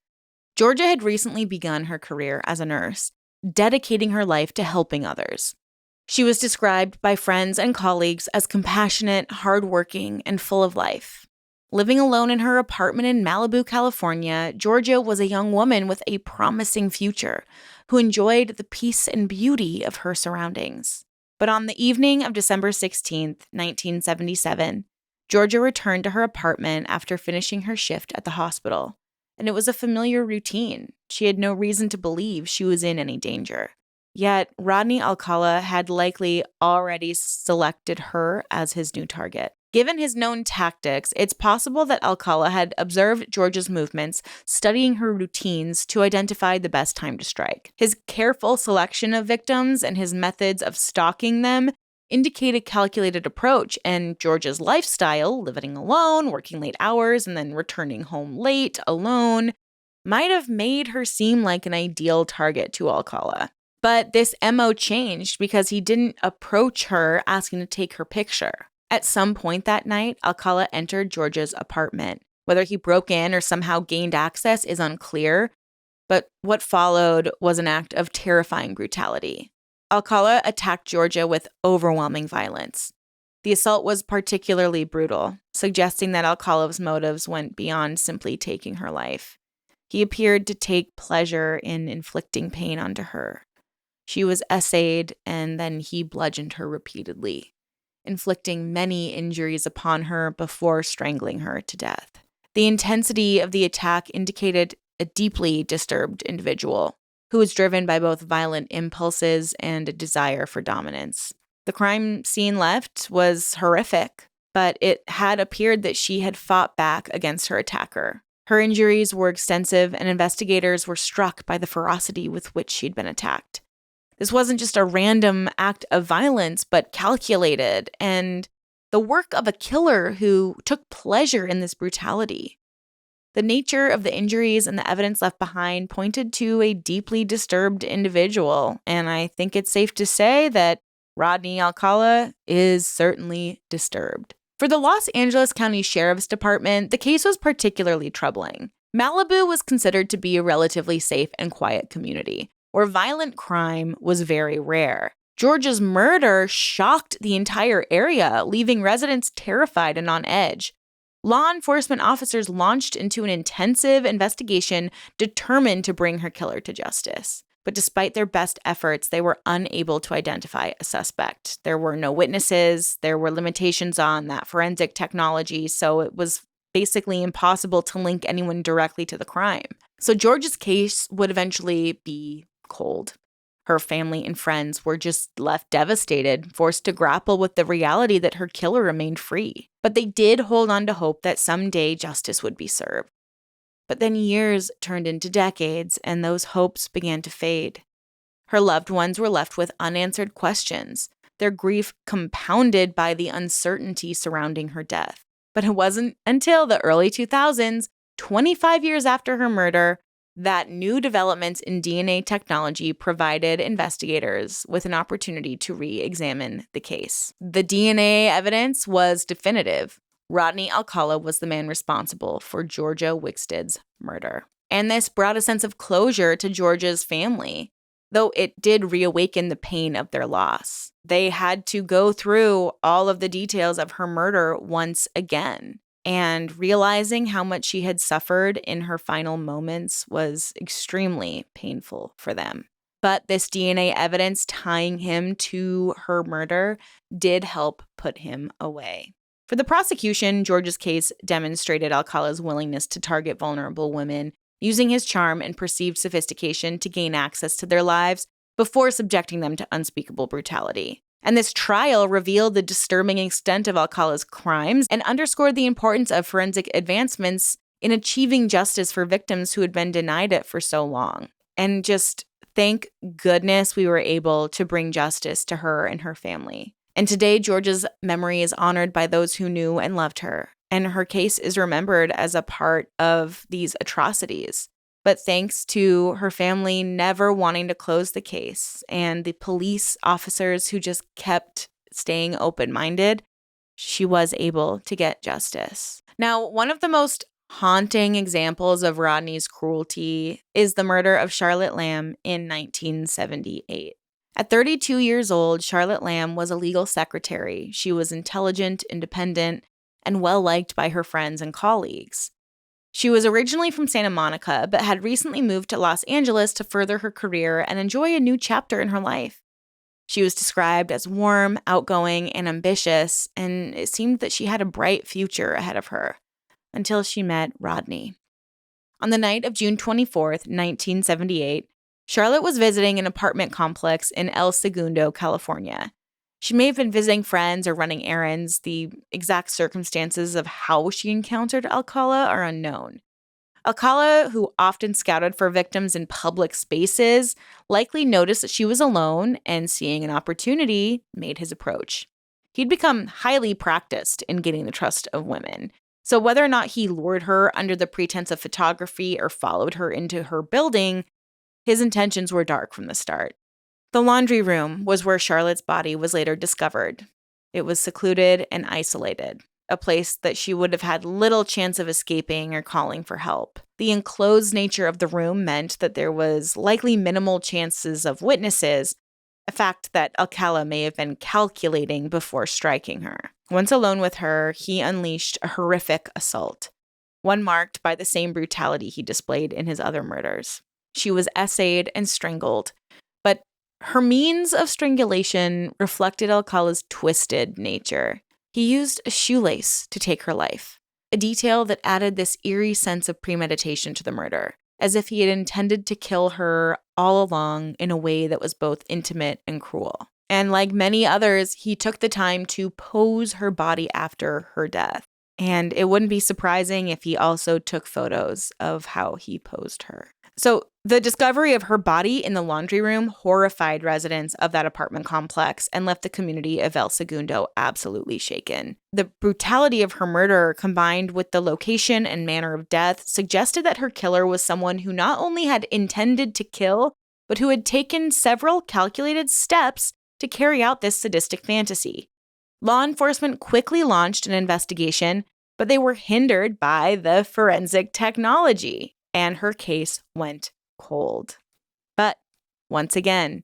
Georgia had recently begun her career as a nurse, dedicating her life to helping others. She was described by friends and colleagues as compassionate, hardworking, and full of life. Living alone in her apartment in Malibu, California, Georgia was a young woman with a promising future who enjoyed the peace and beauty of her surroundings. But on the evening of December 16, 1977, Georgia returned to her apartment after finishing her shift at the hospital, and it was a familiar routine. She had no reason to believe she was in any danger. Yet, Rodney Alcala had likely already selected her as his new target. Given his known tactics, it's possible that Alcala had observed Georgia's movements, studying her routines to identify the best time to strike. His careful selection of victims and his methods of stalking them indicate a calculated approach, and Georgia's lifestyle, living alone, working late hours, and then returning home late, alone, might have made her seem like an ideal target to Alcala. But this MO changed because he didn't approach her asking to take her picture. At some point that night, Alcala entered Georgia's apartment. Whether he broke in or somehow gained access is unclear, but what followed was an act of terrifying brutality. Alcala attacked Georgia with overwhelming violence. The assault was particularly brutal, suggesting that Alcala's motives went beyond simply taking her life. He appeared to take pleasure in inflicting pain onto her. She was essayed, and then he bludgeoned her repeatedly, inflicting many injuries upon her before strangling her to death. The intensity of the attack indicated a deeply disturbed individual who was driven by both violent impulses and a desire for dominance. The crime scene left was horrific, but it had appeared that she had fought back against her attacker. Her injuries were extensive, and investigators were struck by the ferocity with which she'd been attacked. This wasn't just a random act of violence, but calculated, and the work of a killer who took pleasure in this brutality. The nature of the injuries and the evidence left behind pointed to a deeply disturbed individual, and I think it's safe to say that Rodney Alcala is certainly disturbed. For the Los Angeles County Sheriff's Department, the case was particularly troubling. Malibu was considered to be a relatively safe and quiet community, where violent crime was very rare. Georgia's murder shocked the entire area, leaving residents terrified and on edge. Law enforcement officers launched into an intensive investigation determined to bring her killer to justice. But despite their best efforts, they were unable to identify a suspect. There were no witnesses, there were limitations on that forensic technology, so it was basically impossible to link anyone directly to the crime. So Georgia's case would eventually be cold. Her family and friends were just left devastated, forced to grapple with the reality that her killer remained free. But they did hold on to hope that someday justice would be served. But then years turned into decades, and those hopes began to fade. Her loved ones were left with unanswered questions, their grief compounded by the uncertainty surrounding her death. But it wasn't until the early 2000s, 25 years after her murder, that new developments in DNA technology provided investigators with an opportunity to re-examine the case. The DNA evidence was definitive. Rodney Alcala was the man responsible for Georgia Wixted's murder. And this brought a sense of closure to Georgia's family, though it did reawaken the pain of their loss. They had to go through all of the details of her murder once again, and realizing how much she had suffered in her final moments was extremely painful for them. But this DNA evidence tying him to her murder did help put him away. For the prosecution, George's case demonstrated Alcala's willingness to target vulnerable women, using his charm and perceived sophistication to gain access to their lives before subjecting them to unspeakable brutality. And this trial revealed the disturbing extent of Alcala's crimes and underscored the importance of forensic advancements in achieving justice for victims who had been denied it for so long. And just thank goodness we were able to bring justice to her and her family. And today, Georgia's memory is honored by those who knew and loved her, and her case is remembered as a part of these atrocities. But thanks to her family never wanting to close the case and the police officers who just kept staying open-minded, she was able to get justice. Now, one of the most haunting examples of Rodney's cruelty is the murder of Charlotte Lamb in 1978. At 32 years old, Charlotte Lamb was a legal secretary. She was intelligent, independent, and well-liked by her friends and colleagues. She was originally from Santa Monica, but had recently moved to Los Angeles to further her career and enjoy a new chapter in her life. She was described as warm, outgoing, and ambitious, and it seemed that she had a bright future ahead of her, until she met Rodney. On the night of June 24th, 1978, Charlotte was visiting an apartment complex in El Segundo, California. She may have been visiting friends or running errands. The exact circumstances of how she encountered Alcala are unknown. Alcala, who often scouted for victims in public spaces, likely noticed that she was alone and, seeing an opportunity, made his approach. He'd become highly practiced in getting the trust of women. So whether or not he lured her under the pretense of photography or followed her into her building, his intentions were dark from the start. The laundry room was where Charlotte's body was later discovered. It was secluded and isolated, a place that she would have had little chance of escaping or calling for help. The enclosed nature of the room meant that there was likely minimal chances of witnesses, a fact that Alcala may have been calculating before striking her. Once alone with her, he unleashed a horrific assault, one marked by the same brutality he displayed in his other murders. She was essayed and strangled, but her means of strangulation reflected Alcala's twisted nature. He used a shoelace to take her life, a detail that added this eerie sense of premeditation to the murder, as if he had intended to kill her all along in a way that was both intimate and cruel. And like many others, he took the time to pose her body after her death. And it wouldn't be surprising if he also took photos of how he posed her. So the discovery of her body in the laundry room horrified residents of that apartment complex and left the community of El Segundo absolutely shaken. The brutality of her murder, combined with the location and manner of death, suggested that her killer was someone who not only had intended to kill, but who had taken several calculated steps to carry out this sadistic fantasy. Law enforcement quickly launched an investigation, but they were hindered by the forensic technology, and her case went cold. But once again,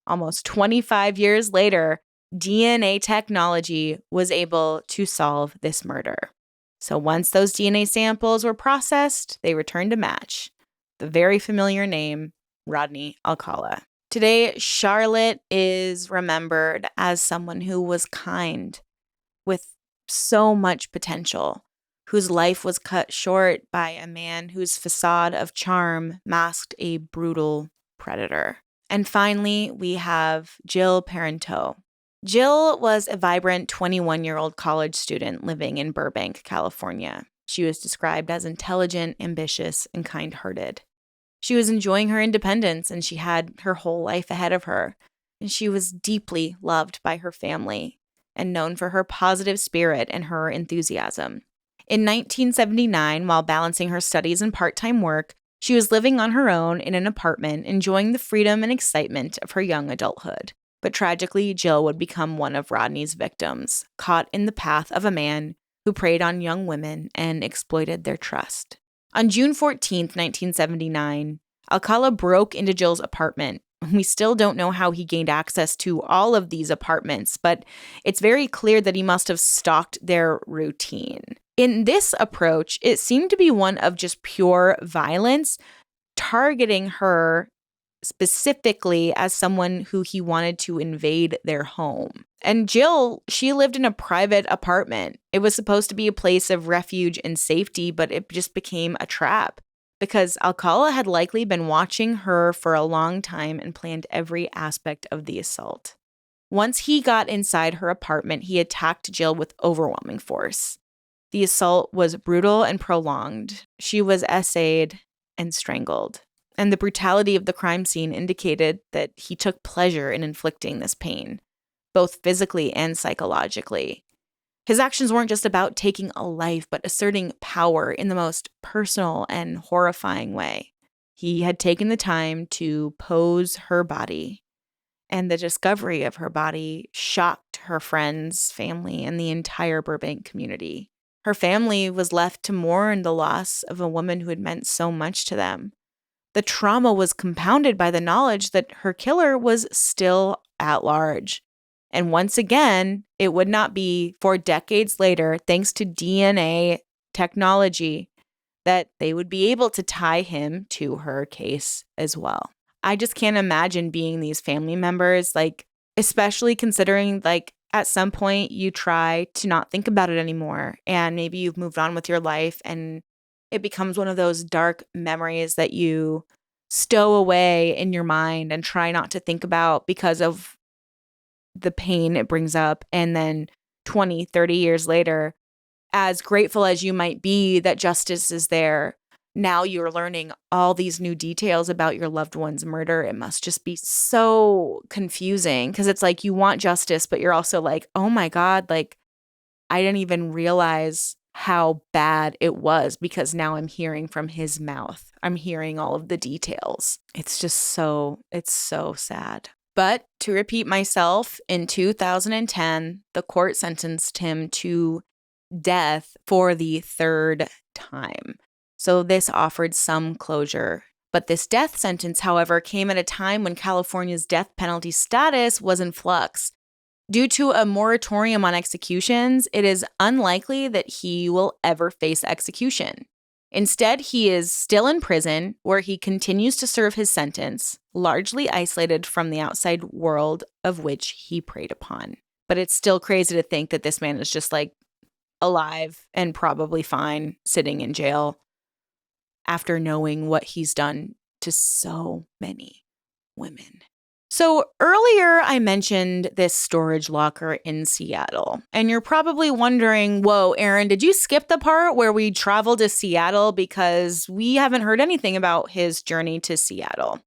almost 25 years later, DNA technology was able to solve this murder. So once those DNA samples were processed, they returned a match. The very familiar name, Rodney Alcala. Today, Charlotte is remembered as someone who was kind, with so much potential, whose life was cut short by a man whose facade of charm masked a brutal predator. And finally, we have Jill Parenteau. Jill was a vibrant 21-year-old college student living in Burbank, California. She was described as intelligent, ambitious, and kind-hearted. She was enjoying her independence, and she had her whole life ahead of her. And she was deeply loved by her family and known for her positive spirit and her enthusiasm. In 1979, while balancing her studies and part-time work, she was living on her own in an apartment, enjoying the freedom and excitement of her young adulthood. But tragically, Jill would become one of Rodney's victims, caught in the path of a man who preyed on young women and exploited their trust. On June 14, 1979, Alcala broke into Jill's apartment. We still don't know how he gained access to all of these apartments, but it's very clear that he must have stalked their routine. In this approach, it seemed to be one of just pure violence, targeting her specifically as someone who he wanted to invade their home. And Jill, she lived in a private apartment. It was supposed to be a place of refuge and safety, but it just became a trap because Alcala had likely been watching her for a long time and planned every aspect of the assault. Once he got inside her apartment, he attacked Jill with overwhelming force. The assault was brutal and prolonged. She was essayed and strangled. And the brutality of the crime scene indicated that he took pleasure in inflicting this pain, both physically and psychologically. His actions weren't just about taking a life, but asserting power in the most personal and horrifying way. He had taken the time to pose her body, and the discovery of her body shocked her friends, family, and the entire Burbank community. Her family was left to mourn the loss of a woman who had meant so much to them. The trauma was compounded by the knowledge that her killer was still at large. And once again, it would not be for decades later, thanks to DNA technology, that they would be able to tie him to her case as well. I just can't imagine being these family members, especially considering at some point you try to not think about it anymore and maybe you've moved on with your life and it becomes one of those dark memories that you stow away in your mind and try not to think about because of the pain it brings up. And then 20, 30 years later, as grateful as you might be that justice is there, now you're learning all these new details about your loved one's murder. It must just be so confusing because it's you want justice, but you're also oh my God, I didn't even realize how bad it was because now I'm hearing from his mouth. I'm hearing all of the details. It's so sad. But to repeat myself, in 2010, the court sentenced him to death for the third time. So this offered some closure. But this death sentence, however, came at a time when California's death penalty status was in flux. Due to a moratorium on executions, it is unlikely that he will ever face execution. Instead, he is still in prison where he continues to serve his sentence, largely isolated from the outside world of which he preyed upon. But it's still crazy to think that this man is just alive and probably fine sitting in jail after knowing what he's done to so many women. So earlier I mentioned this storage locker in Seattle, and you're probably wondering, whoa, Erin, did you skip the part where we traveled to Seattle because we haven't heard anything about his journey to Seattle?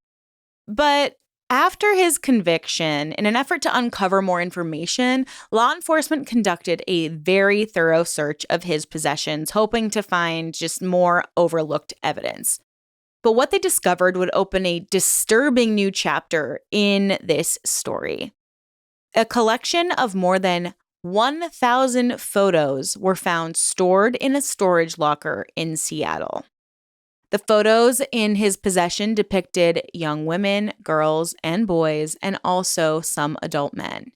But after his conviction, in an effort to uncover more information, law enforcement conducted a very thorough search of his possessions, hoping to find just more overlooked evidence. But what they discovered would open a disturbing new chapter in this story. A collection of more than 1,000 photos were found stored in a storage locker in Seattle. The photos in his possession depicted young women, girls, and boys, and also some adult men.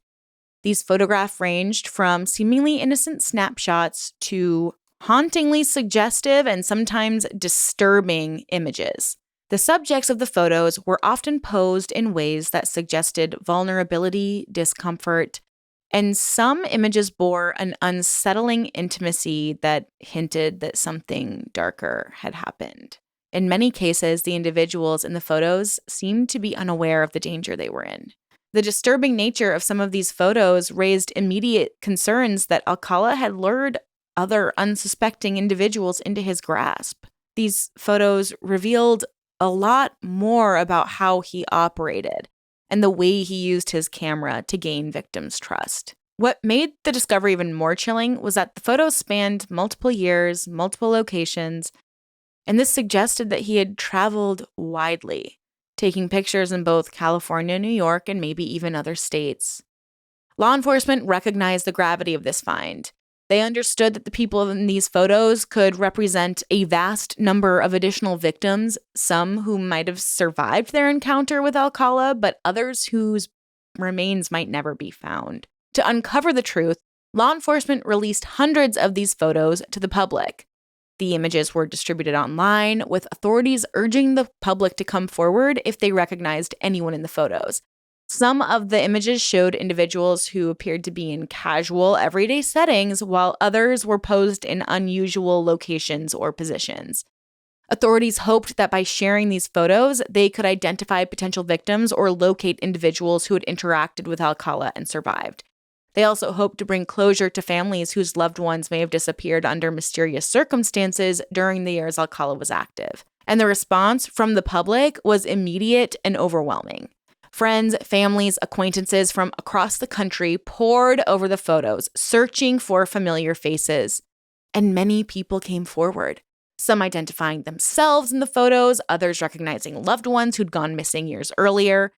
These photographs ranged from seemingly innocent snapshots to hauntingly suggestive and sometimes disturbing images. The subjects of the photos were often posed in ways that suggested vulnerability, discomfort, and some images bore an unsettling intimacy that hinted that something darker had happened. In many cases, the individuals in the photos seemed to be unaware of the danger they were in. The disturbing nature of some of these photos raised immediate concerns that Alcala had lured other unsuspecting individuals into his grasp. These photos revealed a lot more about how he operated and the way he used his camera to gain victims' trust. What made the discovery even more chilling was that the photos spanned multiple years, multiple locations, and this suggested that he had traveled widely, taking pictures in both California, New York, and maybe even other states. Law enforcement recognized the gravity of this find. They understood that the people in these photos could represent a vast number of additional victims, some who might have survived their encounter with Alcala, but others whose remains might never be found. To uncover the truth, law enforcement released hundreds of these photos to the public. The images were distributed online, with authorities urging the public to come forward if they recognized anyone in the photos. Some of the images showed individuals who appeared to be in casual, everyday settings, while others were posed in unusual locations or positions. Authorities hoped that by sharing these photos, they could identify potential victims or locate individuals who had interacted with Alcala and survived. They also hoped to bring closure to families whose loved ones may have disappeared under mysterious circumstances during the years Alcala was active. And the response from the public was immediate and overwhelming. Friends, families, acquaintances from across the country poured over the photos, searching for familiar faces. And many people came forward, some identifying themselves in the photos, others recognizing loved ones who'd gone missing years earlier.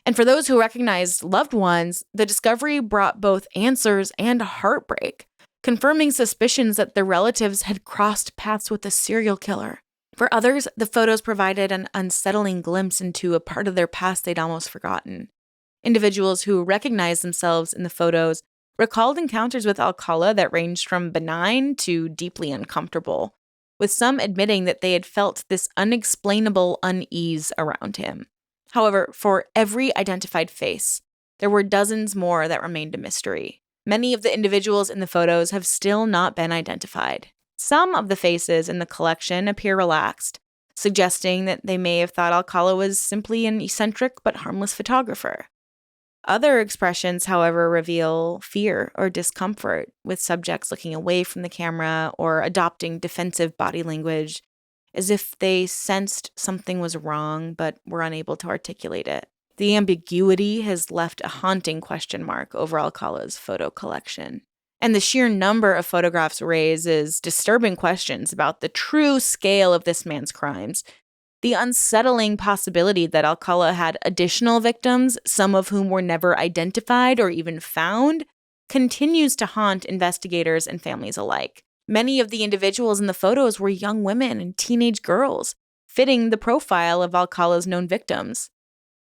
And for those who recognized loved ones, the discovery brought both answers and heartbreak, confirming suspicions that their relatives had crossed paths with a serial killer. For others, the photos provided an unsettling glimpse into a part of their past they'd almost forgotten. Individuals who recognized themselves in the photos recalled encounters with Alcala that ranged from benign to deeply uncomfortable, with some admitting that they had felt this unexplainable unease around him. However, for every identified face, there were dozens more that remained a mystery. Many of the individuals in the photos have still not been identified. Some of the faces in the collection appear relaxed, suggesting that they may have thought Alcala was simply an eccentric but harmless photographer. Other expressions, however, reveal fear or discomfort, with subjects looking away from the camera or adopting defensive body language, as if they sensed something was wrong but were unable to articulate it. The ambiguity has left a haunting question mark over Alcala's photo collection. And the sheer number of photographs raises disturbing questions about the true scale of this man's crimes. The unsettling possibility that Alcala had additional victims, some of whom were never identified or even found, continues to haunt investigators and families alike. Many of the individuals in the photos were young women and teenage girls, fitting the profile of Alcala's known victims.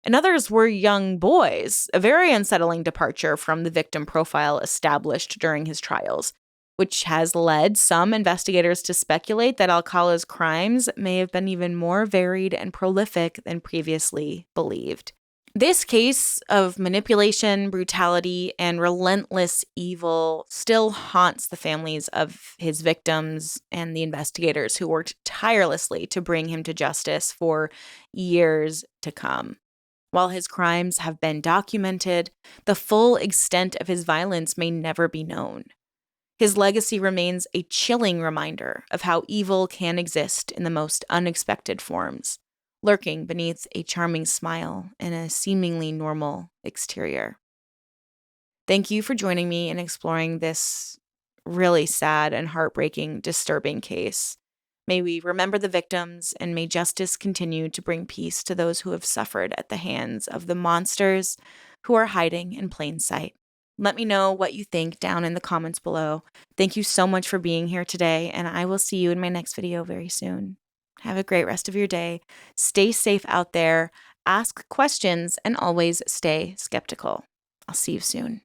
And others were young boys, a very unsettling departure from the victim profile established during his trials, which has led some investigators to speculate that Alcala's crimes may have been even more varied and prolific than previously believed. This case of manipulation, brutality, and relentless evil still haunts the families of his victims and the investigators who worked tirelessly to bring him to justice for years to come. While his crimes have been documented, the full extent of his violence may never be known. His legacy remains a chilling reminder of how evil can exist in the most unexpected forms, lurking beneath a charming smile and a seemingly normal exterior. Thank you for joining me in exploring this really sad and heartbreaking, disturbing case. May we remember the victims, and may justice continue to bring peace to those who have suffered at the hands of the monsters who are hiding in plain sight. Let me know what you think down in the comments below. Thank you so much for being here today, and I will see you in my next video very soon. Have a great rest of your day. Stay safe out there, ask questions, and always stay skeptical. I'll see you soon.